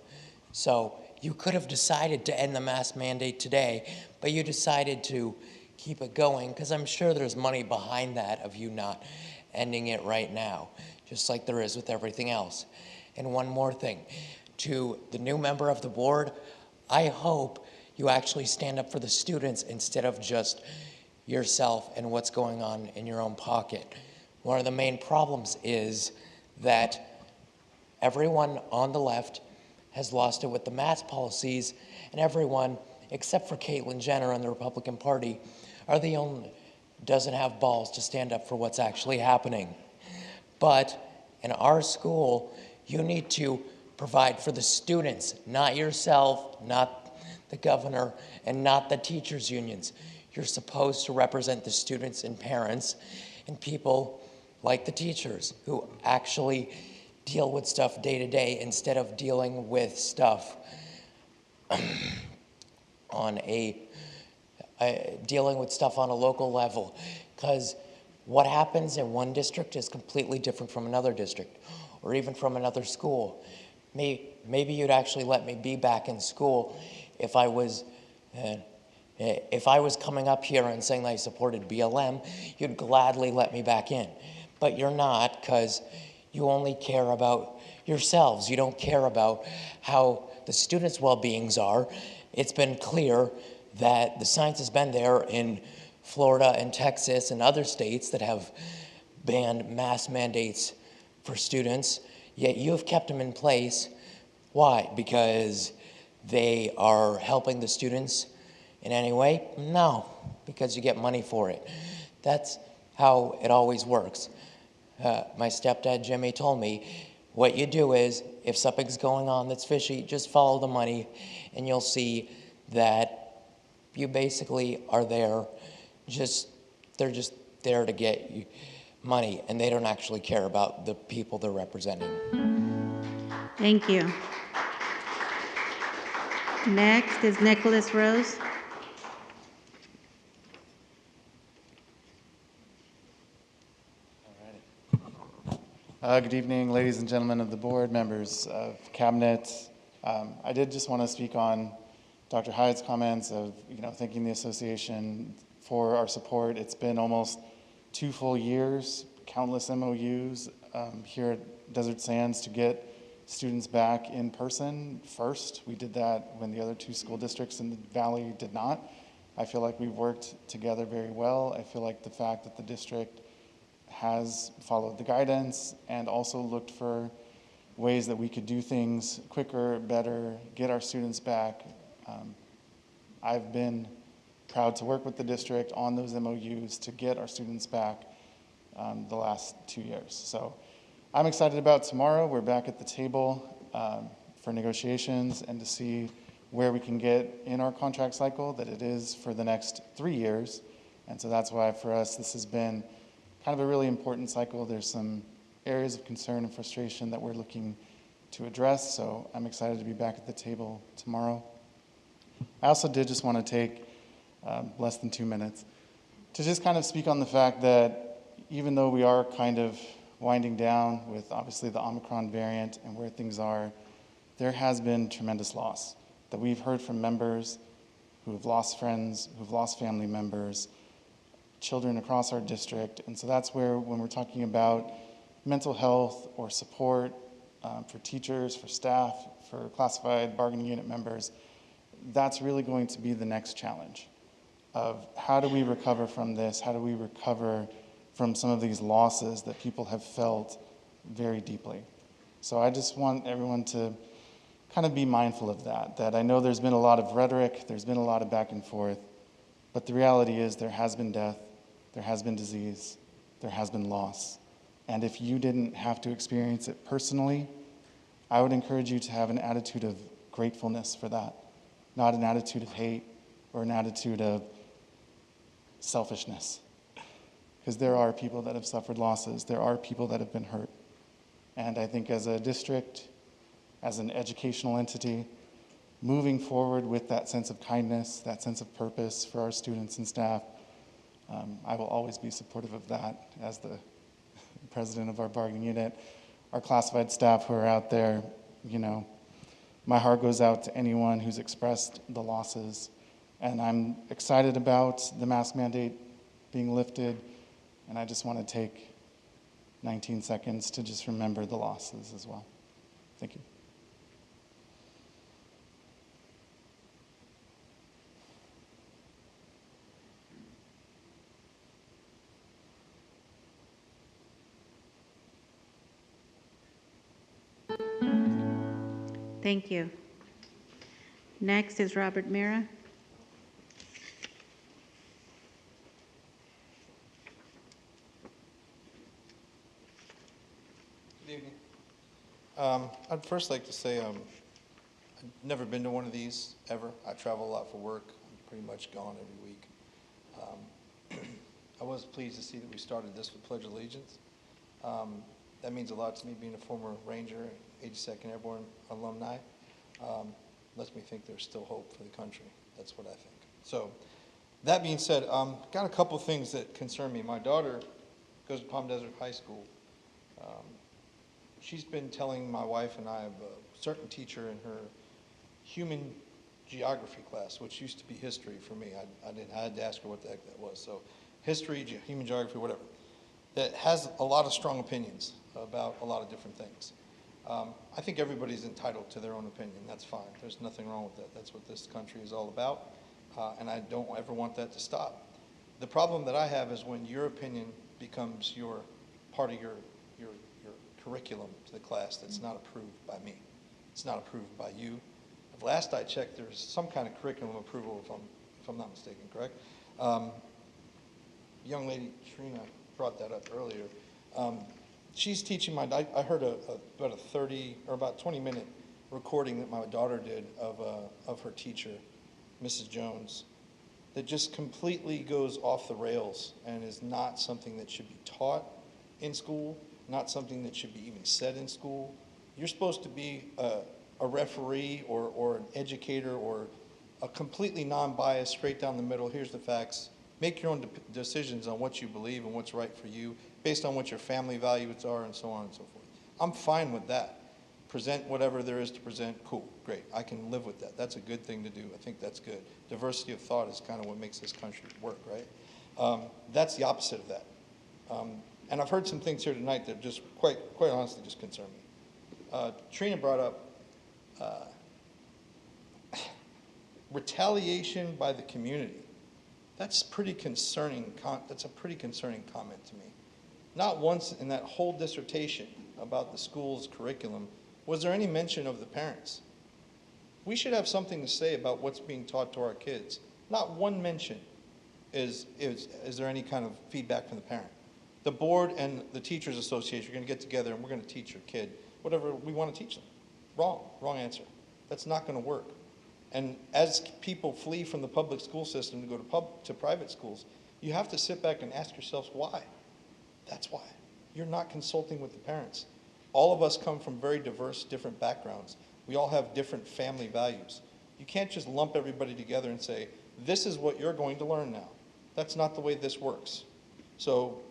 So you could have decided to end the mask mandate today, but you decided to keep it going because I'm sure there's money behind that of you not ending it right now, just like there is with everything else. And one more thing, to the new member of the board, I hope you actually stand up for the students instead of just yourself and what's going on in your own pocket. One of the main problems is that everyone on the left has lost it with the mask policies, and everyone, except for Caitlyn Jenner and the Republican Party, are the only doesn't have balls to stand up for what's actually happening. But in our school, you need to provide for the students, not yourself, not the governor, and not the teachers' unions. You're supposed to represent the students and parents and people like the teachers who actually deal with stuff day to day instead of dealing with stuff on a local level. Because what happens in one district is completely different from another district or even from another school. Maybe you'd actually let me be back in school if I was coming up here and saying that I supported BLM, you'd gladly let me back in. But you're not, because you only care about yourselves. You don't care about how the students' well-beings are. It's been clear that the science has been there in Florida and Texas and other states that have banned mask mandates for students, yet you have kept them in place. Why? Because they are helping the students in any way? No, because you get money for it. That's how it always works. My stepdad, Jimmy, told me, what you do is, if something's going on that's fishy, just follow the money, and you'll see that you basically are there. They're just there to get you money, and they don't actually care about the people they're representing. Thank you. Next is Nicholas Rose. Good evening, ladies and gentlemen of the board, members of cabinet. I did just want to speak on Dr. Hyde's comments of, thanking the association for our support. It's been almost 2 full years, countless MOUs here at Desert Sands to get students back in person first. We did that when the other 2 school districts in the valley did not. I feel like we've worked together very well. I feel like the fact that the district has followed the guidance and also looked for ways that we could do things quicker, better, get our students back. I've been proud to work with the district on those MOUs to get our students back the last 2 years. So I'm excited about tomorrow. We're back at the table for negotiations and to see where we can get in our contract cycle that it is for the next 3 years. And so that's why for us this has been kind of a really important cycle. There's some areas of concern and frustration that we're looking to address, so I'm excited to be back at the table tomorrow. I also did just want to take less than 2 minutes to just kind of speak on the fact that, even though we are kind of winding down with obviously the Omicron variant and where things are, there has been tremendous loss that we've heard from members who have lost friends, who've lost family members, children across our district. And so that's where, when we're talking about mental health or support for teachers, for staff, for classified bargaining unit members, that's really going to be the next challenge of how do we recover from this? How do we recover from some of these losses that people have felt very deeply? So I just want everyone to kind of be mindful of that I know there's been a lot of rhetoric, there's been a lot of back and forth, but the reality is there has been death, there has been disease, there has been loss. And if you didn't have to experience it personally, I would encourage you to have an attitude of gratefulness for that, not an attitude of hate or an attitude of selfishness. Because there are people that have suffered losses, there are people that have been hurt. And I think as a district, as an educational entity, moving forward with that sense of kindness, that sense of purpose for our students and staff, I will always be supportive of that as the president of our bargaining unit. Our classified staff who are out there, you know, my heart goes out to anyone who's expressed the losses. And I'm excited about the mask mandate being lifted. And I just want to take 19 seconds to just remember the losses as well. Thank you. Thank you. Next is Robert Mira. Good evening. I'd first like to say I've never been to one of these ever. I travel a lot for work. I'm pretty much gone every week. I was pleased to see that we started this with Pledge of Allegiance. That means a lot to me, being a former Ranger, 82nd Airborne alumni. Lets me think there's still hope for the country. That's what I think. So, that being said, got a couple things that concern me. My daughter goes to Palm Desert High School. She's been telling my wife and I of a certain teacher in her human geography class, which used to be history for me. I had to ask her what the heck that was. So, history, human geography, whatever. That has a lot of strong opinions about a lot of different things. I think everybody's entitled to their own opinion. That's fine. There's nothing wrong with that. That's what this country is all about, and I don't ever want that to stop. The problem that I have is when your opinion becomes your part of your curriculum to the class that's not approved by me. It's not approved by you. Last I checked, there's some kind of curriculum approval, if I'm not mistaken, correct? Young lady Trina brought that up earlier. She's teaching I heard about a 30 or about 20-minute recording that my daughter did of her teacher, Mrs. Jones, that just completely goes off the rails and is not something that should be taught in school, not something that should be even said in school. You're supposed to be a referee or an educator or a completely non-biased, straight down the middle, here's the facts. Make your own decisions on what you believe and what's right for you based on what your family values are and so on and so forth. I'm fine with that. Present whatever there is to present, cool, great. I can live with that. That's a good thing to do. I think that's good. Diversity of thought is kind of what makes this country work, right? That's the opposite of that. And I've heard some things here tonight that just quite honestly just concern me. Trina brought up retaliation by the community. That's pretty concerning. That's a pretty concerning comment to me. Not once in that whole dissertation about the school's curriculum was there any mention of the parents. We should have something to say about what's being taught to our kids. Not one mention is there any kind of feedback from the parent. The board and the teachers association are going to get together and we're going to teach your kid whatever we want to teach them. Wrong answer. That's not going to work. And as people flee from the public school system to go to private schools, you have to sit back and ask yourselves why. That's why. You're not consulting with the parents. All of us come from very diverse, different backgrounds. We all have different family values. You can't just lump everybody together and say, this is what you're going to learn now. That's not the way this works. So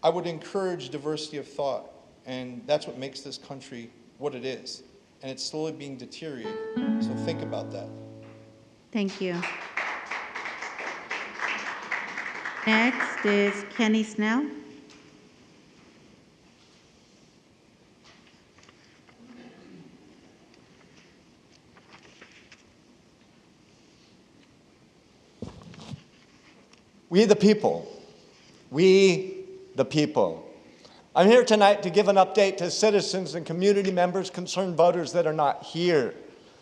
I would encourage diversity of thought, and that's what makes this country what it is. And it's slowly being deteriorated, so think about that. Thank you. Next is Kenny Snell. We the people. We the people. I'm here tonight to give an update to citizens and community members, concerned voters that are not here.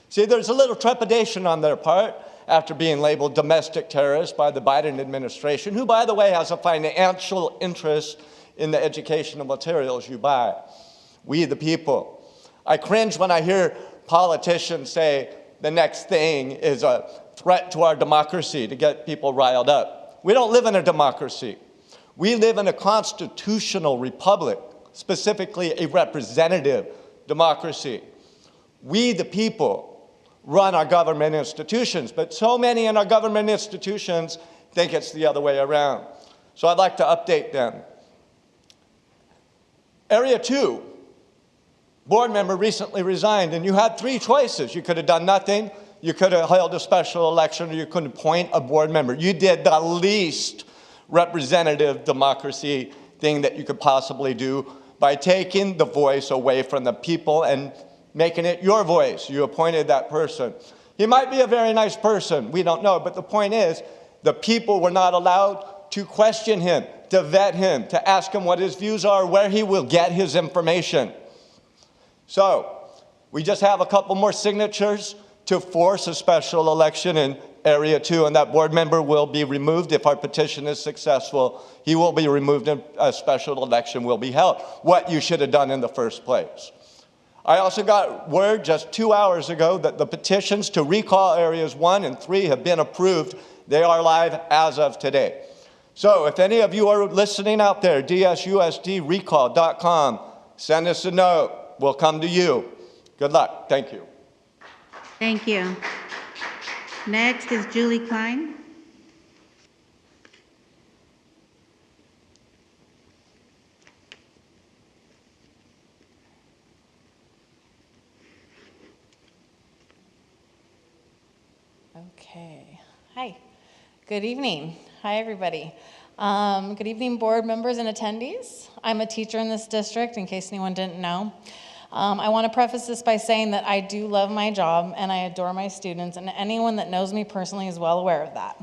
See, there's a little trepidation on their part after being labeled domestic terrorists by the Biden administration, who, by the way, has a financial interest in the educational materials you buy. We the people. I cringe when I hear politicians say the next thing is a threat to our democracy to get people riled up. We don't live in a democracy. We live in a constitutional republic, specifically a representative democracy. We, the people, run our government institutions, but so many in our government institutions think it's the other way around. So I'd like to update them. Area 2, board member recently resigned, and you had 3 choices. You could have done nothing, you could have held a special election, or you could appoint a board member. You did the least representative democracy thing that you could possibly do by taking the voice away from the people and making it your voice. You appointed that person. He might be a very nice person, we don't know, but the point is, the people were not allowed to question him, to vet him, to ask him what his views are, where he will get his information. So, we just have a couple more signatures to force a special election in Area 2, and that board member will be removed. If our petition is successful, he will be removed and a special election will be held. What you should have done in the first place. I also got word just 2 hours ago that the petitions to recall Areas 1 and 3 have been approved. They are live as of today. So if any of you are listening out there, DSUSDrecall.com, send us a note. We'll come to you. Good luck. Thank you. Thank you. Next is Julie Klein. Okay. Hi. Good evening. Hi, everybody. Good evening, board members and attendees. I'm a teacher in this district, in case anyone didn't know. I want to preface this by saying that I do love my job and I adore my students, and anyone that knows me personally is well aware of that.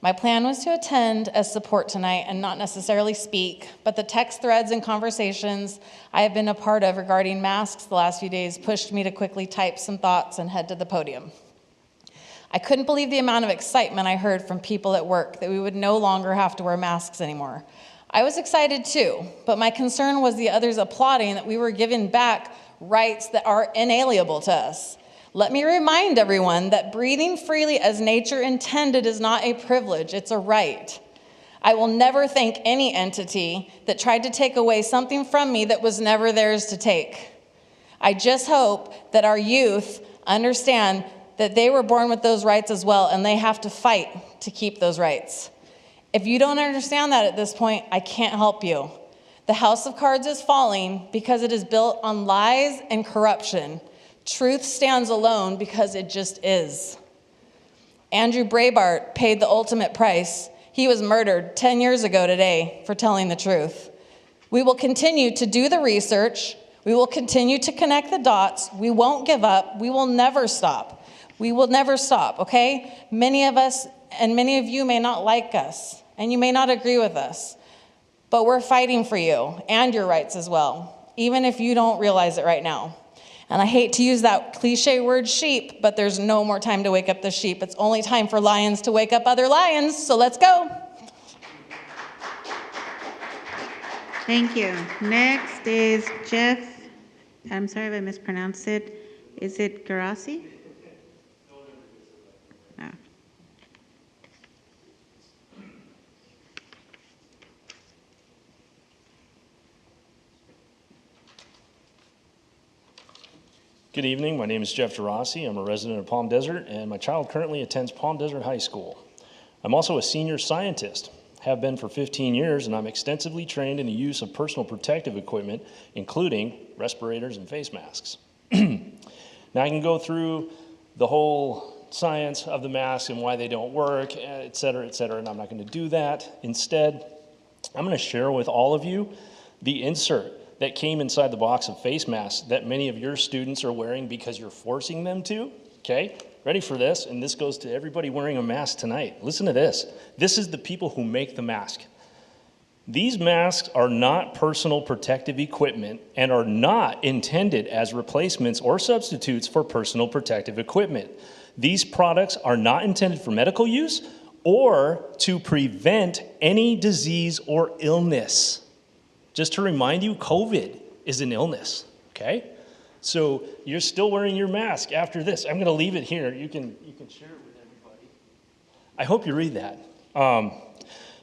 My plan was to attend as support tonight and not necessarily speak, but the text threads and conversations I have been a part of regarding masks the last few days pushed me to quickly type some thoughts and head to the podium. I couldn't believe the amount of excitement I heard from people at work that we would no longer have to wear masks anymore. I was excited too, but my concern was the others applauding that we were giving back rights that are inalienable to us. Let me remind everyone that breathing freely as nature intended is not a privilege, it's a right. I will never thank any entity that tried to take away something from me that was never theirs to take. I just hope that our youth understand that they were born with those rights as well, and they have to fight to keep those rights. If you don't understand that at this point, I can't help you. The house of cards is falling because it is built on lies and corruption. Truth stands alone because it just is. Andrew Breitbart paid the ultimate price. He was murdered 10 years ago today for telling the truth. We will continue to do the research. We will continue to connect the dots. We won't give up. We will never stop. We will never stop, okay? Many of us and many of you may not like us, and you may not agree with us, but we're fighting for you and your rights as well, even if you don't realize it right now. And I hate to use that cliche word sheep, but there's no more time to wake up the sheep. It's only time for lions to wake up other lions, so let's go. Thank you. Next is Jeff, I'm sorry if I mispronounced it. Is it Derossi? No. Good evening. My name is Jeff Derossi. I'm a resident of Palm Desert, and my child currently attends Palm Desert High School. I'm also a senior scientist. have been for 15 years, and I'm extensively trained in the use of personal protective equipment, including respirators and face masks. Now I can go through the whole science of the mask and why they don't work, et cetera, and I'm not going to do that. Instead, I'm going to share with all of you the insert that came inside the box of face masks that many of your students are wearing because you're forcing them to, okay? Ready for this? And this goes to everybody wearing a mask tonight. Listen to this. This is the people who make the mask. These masks are not personal protective equipment and are not intended as replacements or substitutes for personal protective equipment. These products are not intended for medical use or to prevent any disease or illness. Just to remind you, COVID is an illness, okay? So you're still wearing your mask after this. I'm going to leave it here. You can share it with everybody. I hope you read that.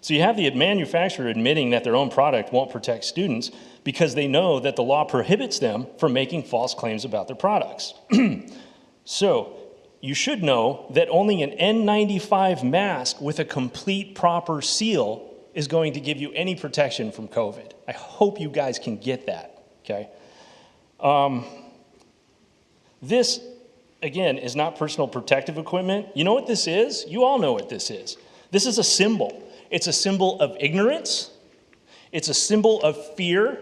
So you have the manufacturer admitting that their own product won't protect students because they know that the law prohibits them from making false claims about their products. So you should know that only an N95 mask with a complete proper seal is going to give you any protection from COVID. I hope you guys can get that, okay? This, again, is not personal protective equipment. You know what this is? You all know what this is. This is a symbol. It's a symbol of ignorance, it's a symbol of fear,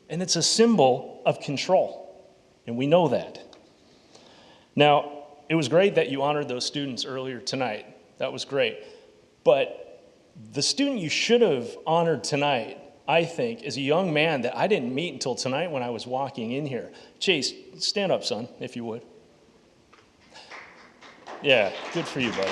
and it's a symbol of control. And we know that. Now, it was great that you honored those students earlier tonight. That was great. But the student you should have honored tonight, I think, is a young man that I didn't meet until tonight when I was walking in here. Chase, stand up, son, if you would. Yeah, good for you, buddy.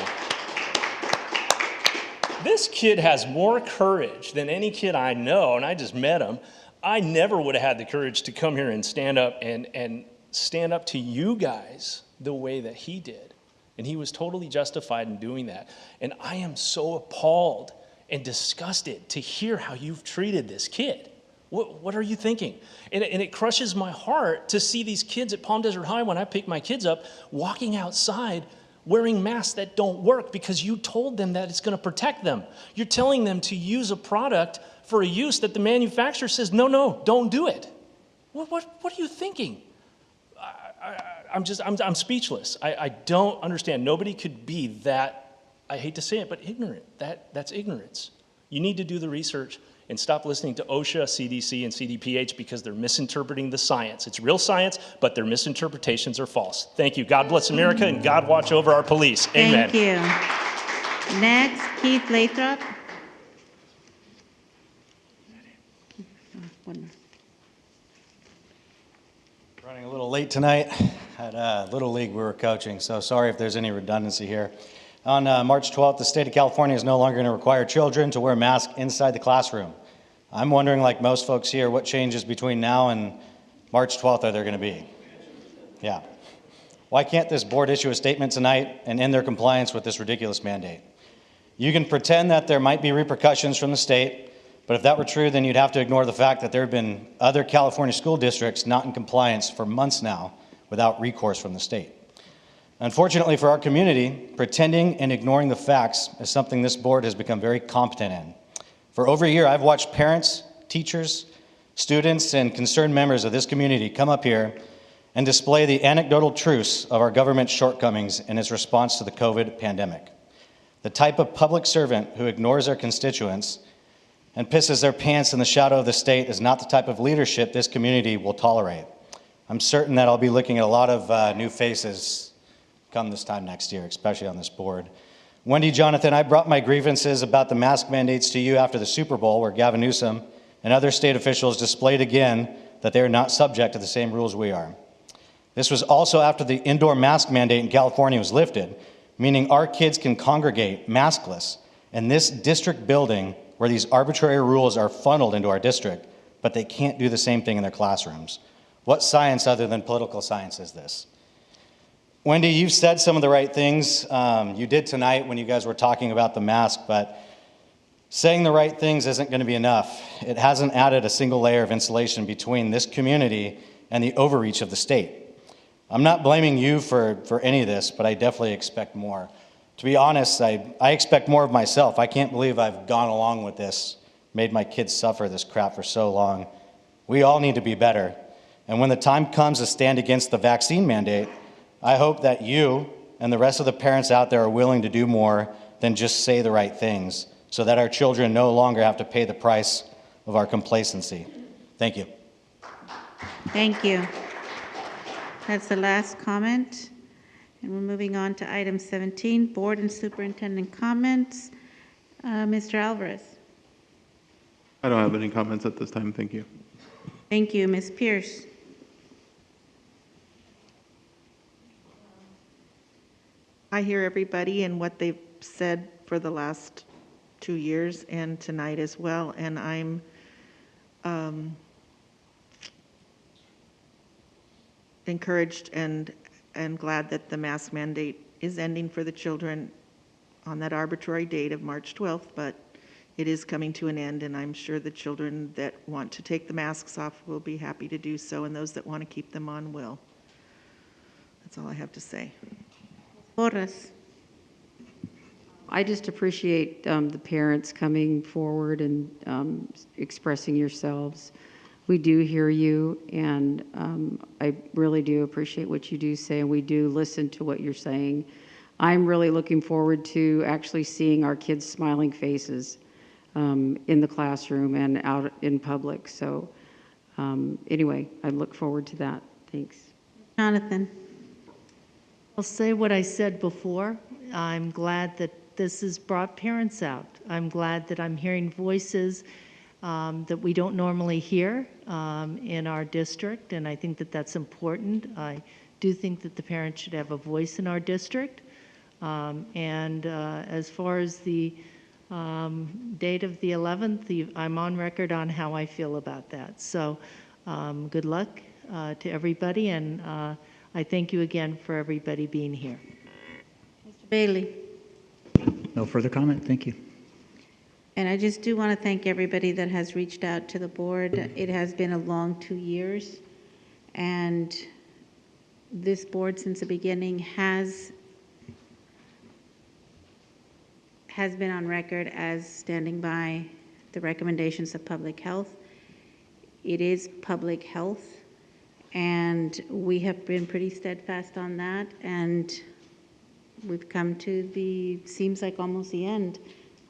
This kid has more courage than any kid I know, and I just met him. I never would have had the courage to come here and stand up and stand up to you guys the way that he did. And he was totally justified in doing that. And I am so appalled and disgusted to hear how you've treated this kid. What are you thinking? And it crushes my heart to see these kids at Palm Desert High, when I pick my kids up, walking outside wearing masks that don't work because you told them that it's going to protect them. You're telling them to use a product for a use that the manufacturer says, no, don't do it. What are you thinking? I'm speechless. I don't understand. Nobody could be that, I hate to say it, but ignorant. That's ignorance. You need to do the research and stop listening to OSHA, CDC, and CDPH because they're misinterpreting the science. It's real science, but their misinterpretations are false. Thank you. God bless America, and God watch over our police. Amen. Thank you. Next, Keith Lathrop. Running a little late tonight. At Little League we were coaching, so sorry if there's any redundancy here. On March 12th, the state of California is no longer going to require children to wear masks inside the classroom. I'm wondering, like most folks here, what changes between now and March 12th are there going to be? Yeah. Why can't this board issue a statement tonight and end their compliance with this ridiculous mandate? You can pretend that there might be repercussions from the state, but if that were true, then you'd have to ignore the fact that there have been other California school districts not in compliance for months now without recourse from the state. Unfortunately for our community, pretending and ignoring the facts is something this board has become very competent in. For over a year, I've watched parents, teachers, students, and concerned members of this community come up here and display the anecdotal truths of our government's shortcomings in its response to the COVID pandemic. The type of public servant who ignores their constituents and pisses their pants in the shadow of the state is not the type of leadership this community will tolerate. I'm certain that I'll be looking at a lot of new faces come this time next year, especially on this board. Wendy, Jonathan, I brought my grievances about the mask mandates to you after the Super Bowl, where Gavin Newsom and other state officials displayed again that they are not subject to the same rules we are. This was also after the indoor mask mandate in California was lifted, meaning our kids can congregate maskless in this district building where these arbitrary rules are funneled into our district, but they can't do the same thing in their classrooms. What science other than political science is this? Wendy, you've said some of the right things. You did tonight when you guys were talking about the mask, but saying the right things isn't going to be enough. It hasn't added a single layer of insulation between this community and the overreach of the state. I'm not blaming you for any of this, but I definitely expect more. To be honest, I expect more of myself. I can't believe I've gone along with this, made my kids suffer this crap for so long. We all need to be better. And when the time comes to stand against the vaccine mandate, I hope that you and the rest of the parents out there are willing to do more than just say the right things, so that our children no longer have to pay the price of our complacency. Thank you. Thank you. That's the last comment. And we're moving on to item 17, board and superintendent comments. Mr. Alvarez. I don't have any comments at this time. Thank you. Thank you. Ms. Pierce. I hear everybody and what they've said for the last 2 years and tonight as well, and I'm encouraged and glad that the mask mandate is ending for the children on that arbitrary date of March 12th, but it is coming to an end, and I'm sure the children that want to take the masks off will be happy to do so, and those that want to keep them on will. That's all I have to say. Porras. I just appreciate the parents coming forward and expressing yourselves. We do hear you, and I really do appreciate what you do say, and we do listen to what you're saying. I'm really looking forward to actually seeing our kids' smiling faces in the classroom and out in public. So anyway, I look forward to that. Thanks. Jonathan. I'll say what I said before. I'm glad that this has brought parents out. I'm glad that I'm hearing voices that we don't normally hear in our district, and I think that that's important. I do think that the parents should have a voice in our district. As far as the date of the 11th, I'm on record on how I feel about that. So good luck to everybody, and I thank you again for everybody being here. Mr. Bailey. No further comment. Thank you. And I just do want to thank everybody that has reached out to the board. It has been a long 2 years, and this board since the beginning has been on record as standing by the recommendations of public health. It is public health, and we have been pretty steadfast on that, and we've come to seems like almost the end.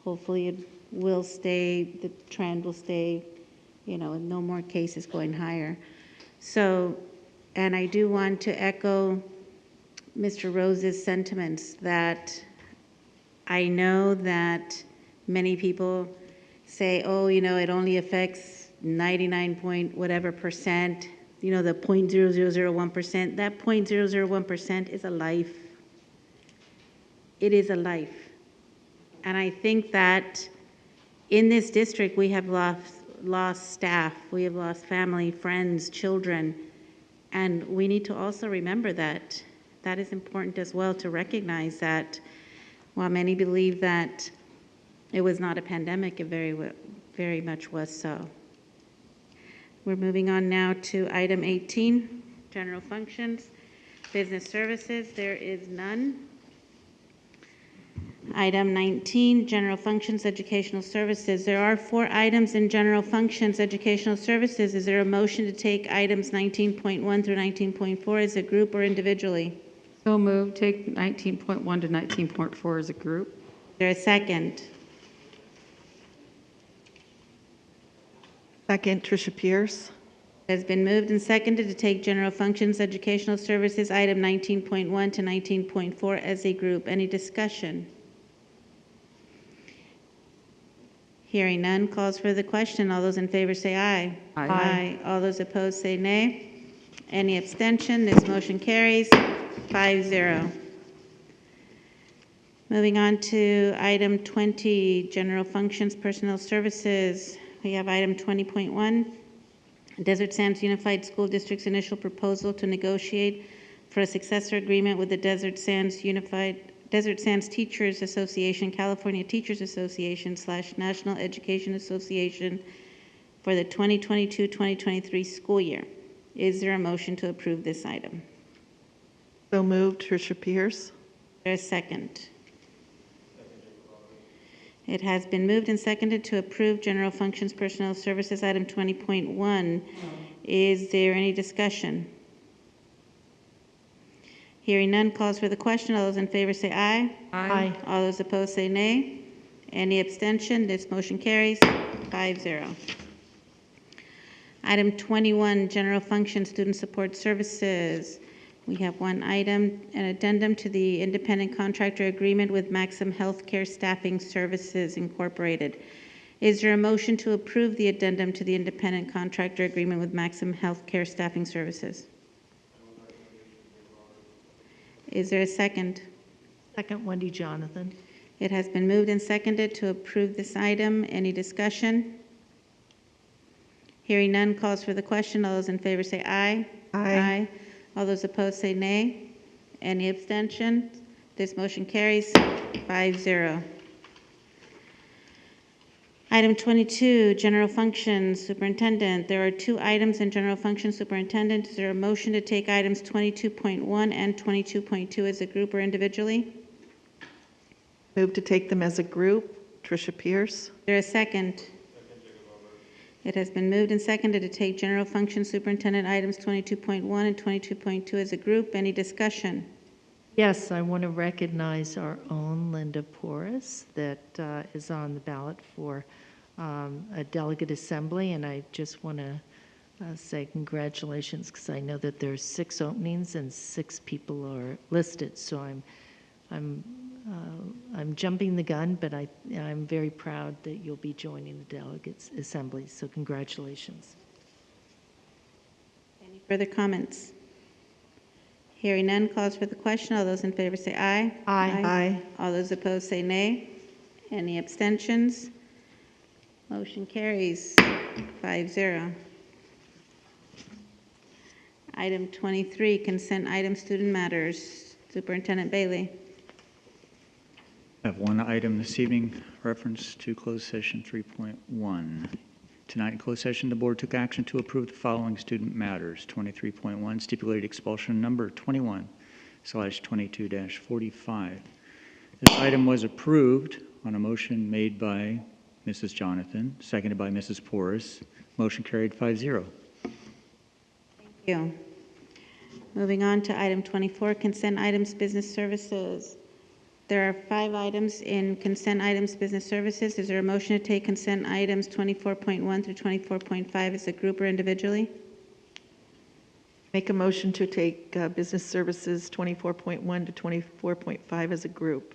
Hopefully it will stay, the trend will stay, no more cases going higher. So, and I do want to echo Mr. Rose's sentiments that I know that many people say, oh, it only affects 99 point whatever percent, the 0.0001%. That 0.001% is a life. It is a life. And I think that in this district, we have lost staff, we have lost family, friends, children, and we need to also remember that. That is important as well, to recognize that while many believe that it was not a pandemic, it very much was so. We're moving on now to item 18, general functions, business services. There is none. Item 19, general functions, educational services. There are 4 items in general functions, educational services. Is there a motion to take items 19.1 through 19.4 as a group or individually? So moved. Take 19.1 to 19.4 as a group. Is there a second? Second, Tricia Pierce. It has been moved and seconded to take general functions, educational services, item 19.1 to 19.4 as a group. Any discussion? Hearing none, calls for the question. All those in favor say aye. Aye. Aye. All those opposed say nay. Any abstention? This motion carries 5-0. Moving on to item 20, general functions, personnel services. We have item 20.1, Desert Sands Unified School District's initial proposal to negotiate for a successor agreement with the Desert Sands Teachers Association, California Teachers Association / National Education Association for the 2022-2023 school year. Is there a motion to approve this item? So moved, Tricia Pierce. Is there a second? It has been moved and seconded to approve General Functions Personnel Services item 20.1. Is there any discussion? Hearing none, calls for the question. All those in favor say aye. Aye. All those opposed say nay. Any abstention? This motion carries 5-0. Item 21, General Function Student Support Services. We have one item, an addendum to the independent contractor agreement with Maxim Healthcare Staffing Services Incorporated. Is there a motion to approve the addendum to the independent contractor agreement with Maxim Healthcare Staffing Services? Is there a second? Second, Wendy Jonathan. It has been moved and seconded to approve this item. Any discussion? Hearing none, calls for the question. All those in favor say aye. Aye. All those opposed say nay. Any abstention? This motion carries 5-0. Item 22, General Functions Superintendent. There are two items in General Functions Superintendent. Is there a motion to take items 22.1 and 22.2 as a group or individually? Move to take them as a group. Tricia Pierce. Is there a second? It has been moved and seconded to take General Functions Superintendent items 22.1 and 22.2 as a group. Any discussion? Yes, I want to recognize our own Linda Porras that is on the ballot for a delegate assembly, and I just want to say congratulations because I know that there's 6 openings and 6 people are listed. So I'm jumping the gun, but I'm very proud that you'll be joining the delegates assembly. So congratulations. Any further comments? Hearing none, calls for the question. All those in favor say aye. Aye. Aye. All those opposed say nay. Any abstentions? Motion carries 5-0. Item 23, consent item student matters. Superintendent Bailey. I have one item this evening, reference to closed session 3.1. Tonight in closed session, the board took action to approve the following student matters. 23.1, stipulated expulsion number 21/22-45. This item was approved on a motion made by Mrs. Jonathan, seconded by Mrs. Porras. Motion carried 5-0. Thank you. Moving on to item 24, consent items business services. There are 5 items in consent items business services. Is there a motion to take consent items 24.1 through 24.5 as a group or individually? Make a motion to take business services 24.1 to 24.5 as a group.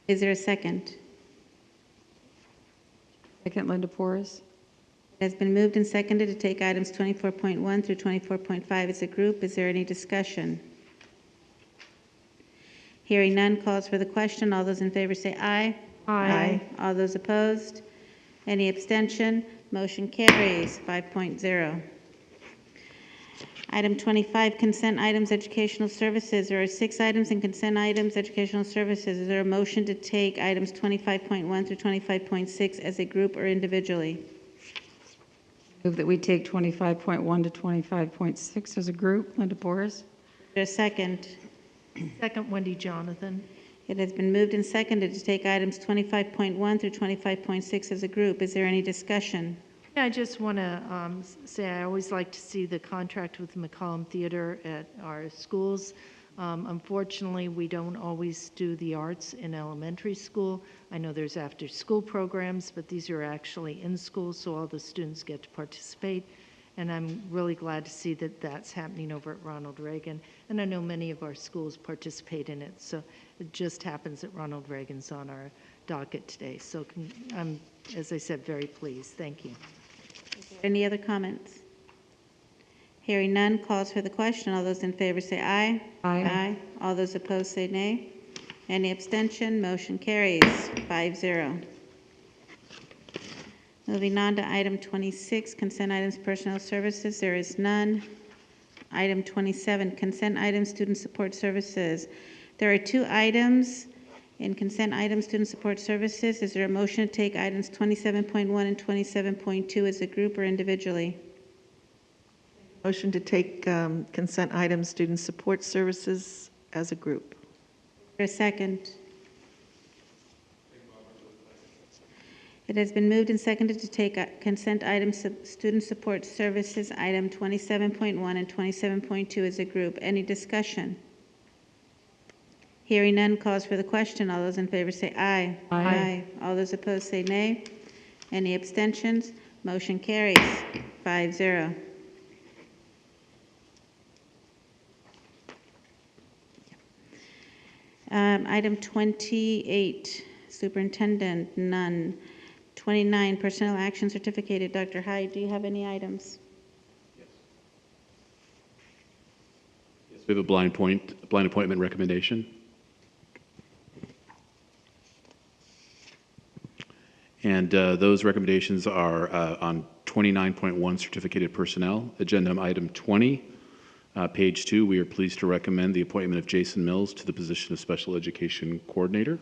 Is there a second? Second, Linda Porras. It has been moved and seconded to take items 24.1 through 24.5 as a group. Is there any discussion? Hearing none, calls for the question. All those in favor say aye. Aye. All those opposed? Any abstention? Motion carries 5.0. Item 25, consent items educational services. There are 6 items in consent items educational services. Is there a motion to take items 25.1 through 25.6 as a group or individually? Move that we take 25.1 to 25.6 as a group. Linda Porras. Is there a second? Second, Wendy Jonathan. It has been moved and seconded to take items 25.1 through 25.6 as a group. Is there any discussion? Yeah, I just want to say I always like to see the contract with McCollum Theater at our schools. Unfortunately, we don't always do the arts in elementary school. I know there's after-school programs, but these are actually in school, so all the students get to participate. And I'm really glad to see that that's happening over at Ronald Reagan. And I know many of our schools participate in it. So it just happens that Ronald Reagan's on our docket today. So I'm, as I said, very pleased. Thank you. Any other comments? Hearing none, calls for the question. All those in favor say aye. Aye. All those opposed say nay. Any abstention? Motion carries 5-0. Moving on to item 26, consent items personnel services. There is none. Item 27, consent items student support services. There are 2 items in consent items student support services. Is there a motion to take items 27.1 and 27.2 as a group or individually? Motion to take consent items student support services as a group. Is there a second? It has been moved and seconded to take consent items, student support services, item 27.1 and 27.2 as a group. Any discussion? Hearing none, calls for the question. All those in favor say aye. Aye. All those opposed say nay. Any abstentions? Motion carries 5-0. Item 28, Superintendent, none. 29, Personnel Action Certificated. Dr. Hyde, do you have any items? We have a blind appointment recommendation. And those recommendations are on 29.1 certificated personnel. Agenda item 20, page 2, we are pleased to recommend the appointment of Jason Mills to the position of Special Education Coordinator.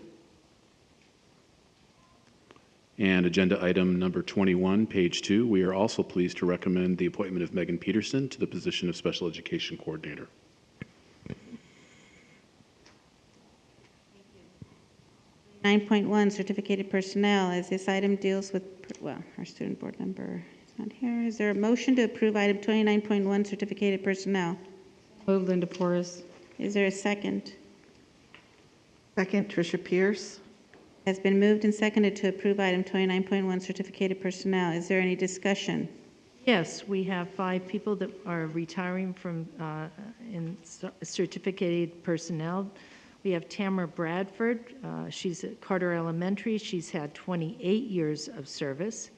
And agenda item number 21, page 2, we are also pleased to recommend the appointment of Megan Peterson to the position of Special Education Coordinator. 9.1, certificated personnel. As this item deals with, well, our student board member is not here. Is there a motion to approve item 29.1, certificated personnel? Move, Linda Porras. Is there a second? Second, Tricia Pierce. Has been moved and seconded to approve item 29.1, certificated personnel. Is there any discussion? Yes, we have 5 people that are retiring from certificated personnel. We have Tamara Bradford. She's at Carter Elementary. She's had 28 years of service.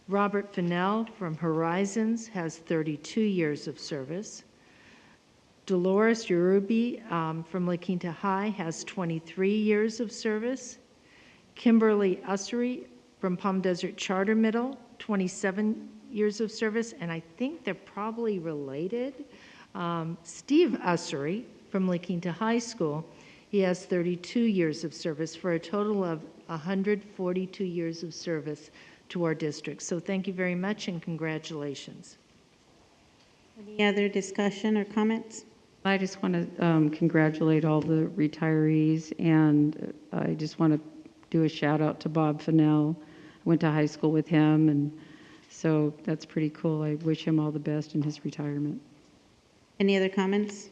Robert Fennell from Horizons has 32 years of service. Dolores Urubi from La Quinta High has 23 years of service. Kimberly Ussery from Palm Desert Charter Middle, 27 years of service, and I think they're probably related. Steve Ussery from La Quinta High School, he has 32 years of service for a total of 142 years of service to our district. So thank you very much and congratulations. Any other discussion or comments? I just want to congratulate all the retirees, and I just want to do a shout out to Bob Fennell. I went to high school with him, and so that's pretty cool. I wish him all the best in his retirement. Any other comments?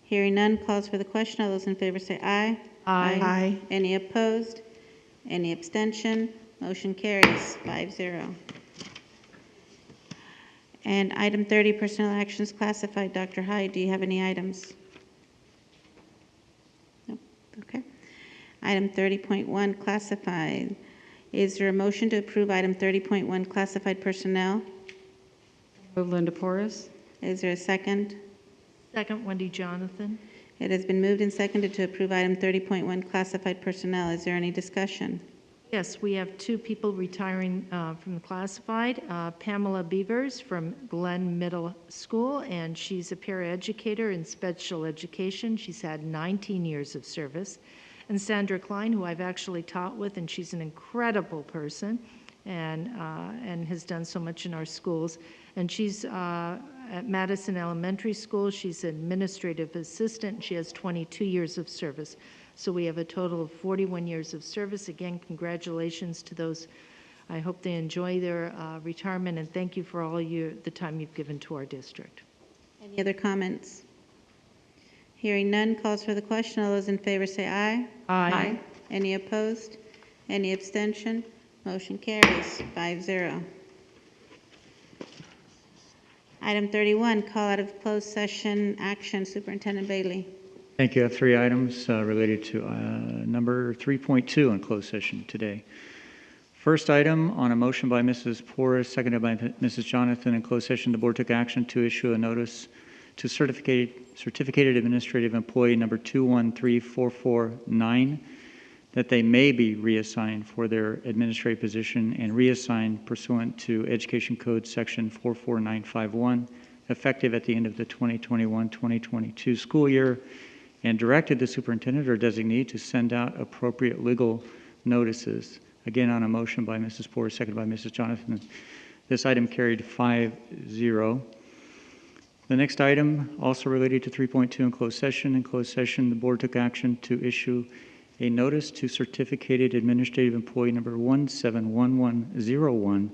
Hearing none, calls for the question. All those in favor say aye. Aye. Any opposed? Any abstention? Motion carries 5-0. And item 30, personnel actions classified. Dr. Hyde, do you have any items? Nope. Okay. Item 30.1, classified. Is there a motion to approve item 30.1, classified personnel? Move, Linda Porras. Is there a second? Second, Wendy Jonathan. It has been moved and seconded to approve item 30.1, classified personnel. Is there any discussion? Yes, we have 2 people retiring from the classified. Pamela Beavers from Glen Middle School, and she's a paraeducator in special education. She's had 19 years of service. And Sandra Klein, who I've actually taught with, and she's an incredible person and has done so much in our schools. And she's at Madison Elementary School. She's an administrative assistant. She has 22 years of service. So we have a total of 41 years of service. Again, congratulations to those. I hope they enjoy their retirement, and thank you for all the time you've given to our district. Any other comments? Hearing none, calls for the question. All those in favor say aye. Aye. Any opposed? Any abstention? Motion carries 5-0. Item 31, call out of closed session action. Superintendent Bailey. Thank you. I have 3 items related to number 3.2 in closed session today. First item, on a motion by Mrs. Porras, seconded by Mrs. Jonathan, in closed session, the board took action to issue a notice to certificated administrative employee number 213449 that they may be reassigned for their administrative position and reassigned pursuant to Education Code Section 44951, effective at the end of the 2021-2022 school year, and directed the superintendent or designee to send out appropriate legal notices. Again, on a motion by Mrs. Porras, seconded by Mrs. Jonathan. This item carried 5-0. The next item, also related to 3.2 in closed session. In closed session, the board took action to issue a notice to certificated administrative employee number 171101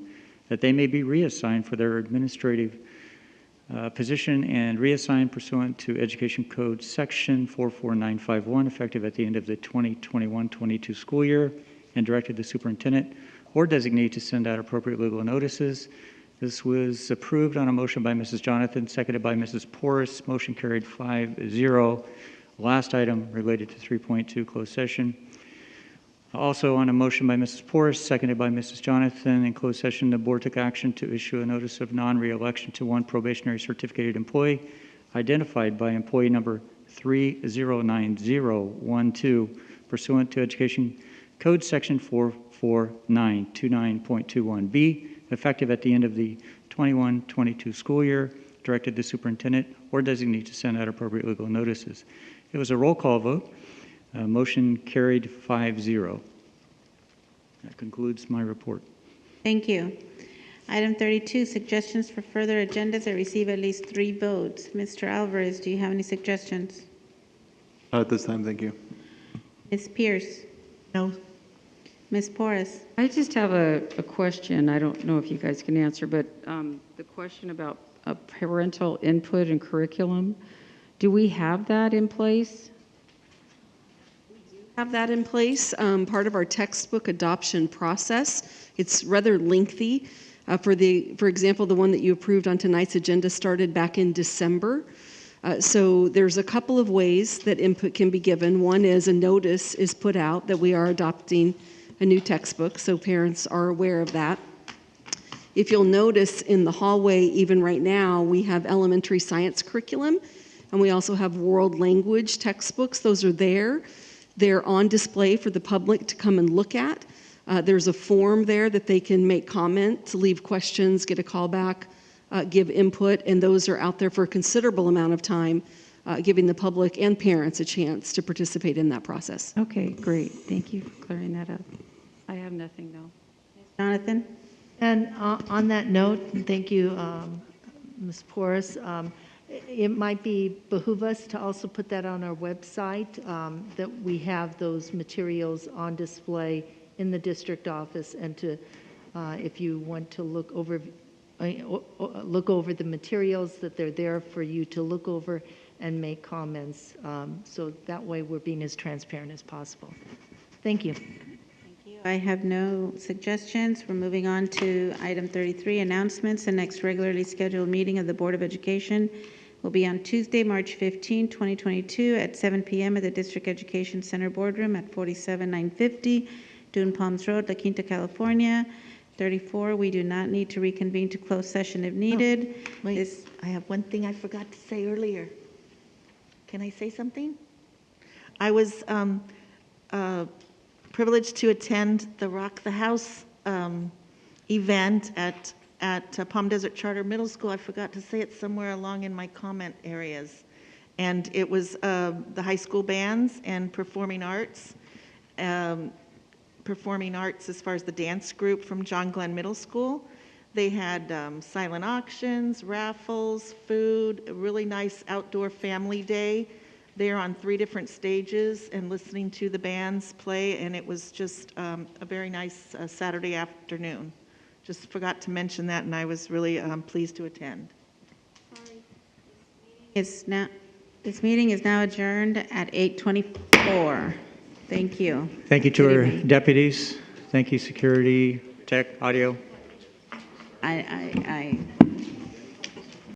that they may be reassigned for their administrative position and reassigned pursuant to Education Code Section 44951, effective at the end of the 2021-22 school year, and directed the superintendent or designee to send out appropriate legal notices. This was approved on a motion by Mrs. Jonathan, seconded by Mrs. Porras. Motion carried 5-0. Last item related to 3.2 closed session. Also on a motion by Mrs. Porras, seconded by Mrs. Jonathan, in closed session, the board took action to issue a notice of non-reelection to one probationary certificated employee identified by employee number 309012 pursuant to Education Code Section 44929.21b, effective at the end of the 21-22 school year, directed the superintendent or designee to send out appropriate legal notices. It was a roll call vote. Motion carried 5-0. That concludes my report. Thank you. Item 32, suggestions for further agendas that receive at least 3 votes. Mr. Alvarez, do you have any suggestions? Not at this time, thank you. Ms. Pierce? No. Ms. Porras? I just have a question. I don't know if you guys can answer, but the question about parental input and curriculum, do we have that in place? Have that in place, part of our textbook adoption process. It's rather lengthy. For example, the one that you approved on tonight's agenda started back in December. So there's a couple of ways that input can be given. One is a notice is put out that we are adopting a new textbook, so parents are aware of that. If you'll notice in the hallway, even right now, we have elementary science curriculum, and we also have world language textbooks. Those are there. They're on display for the public to come and look at. There's a form there that they can make comments, leave questions, get a call back, give input, and those are out there for a considerable amount of time, giving the public and parents a chance to participate in that process. Okay, great. Thank you for clearing that up. I have nothing, though. Jonathan? And on that note, thank you, Ms. Porras. It might behoove us to also put that on our website, that we have those materials on display in the district office, and to, if you want to look over the materials, that they're there for you to look over and make comments. So that way we're being as transparent as possible. Thank you. I have no suggestions. We're moving on to item 33, announcements. The next regularly scheduled meeting of the Board of Education will be on Tuesday, March 15, 2022 at 7 p.m. at the District Education Center Boardroom at 47950 Dune Palms Road, La Quinta, California. 34, we do not need to reconvene to close session if needed. Oh, wait, I have one thing I forgot to say earlier. Can I say something? I was privileged to attend the Rock the House event at Palm Desert Charter Middle School. I forgot to say it somewhere along in my comment areas. And it was the high school bands and performing arts. Performing arts as far as the dance group from John Glenn Middle School. They had silent auctions, raffles, food, a really nice outdoor family day. They're on 3 different stages and listening to the bands play, and it was just a very nice Saturday afternoon. Just forgot to mention that, and I was really pleased to attend. This meeting is now adjourned at 8:24. Thank you. Thank you to our deputies. Thank you, security, tech, audio. I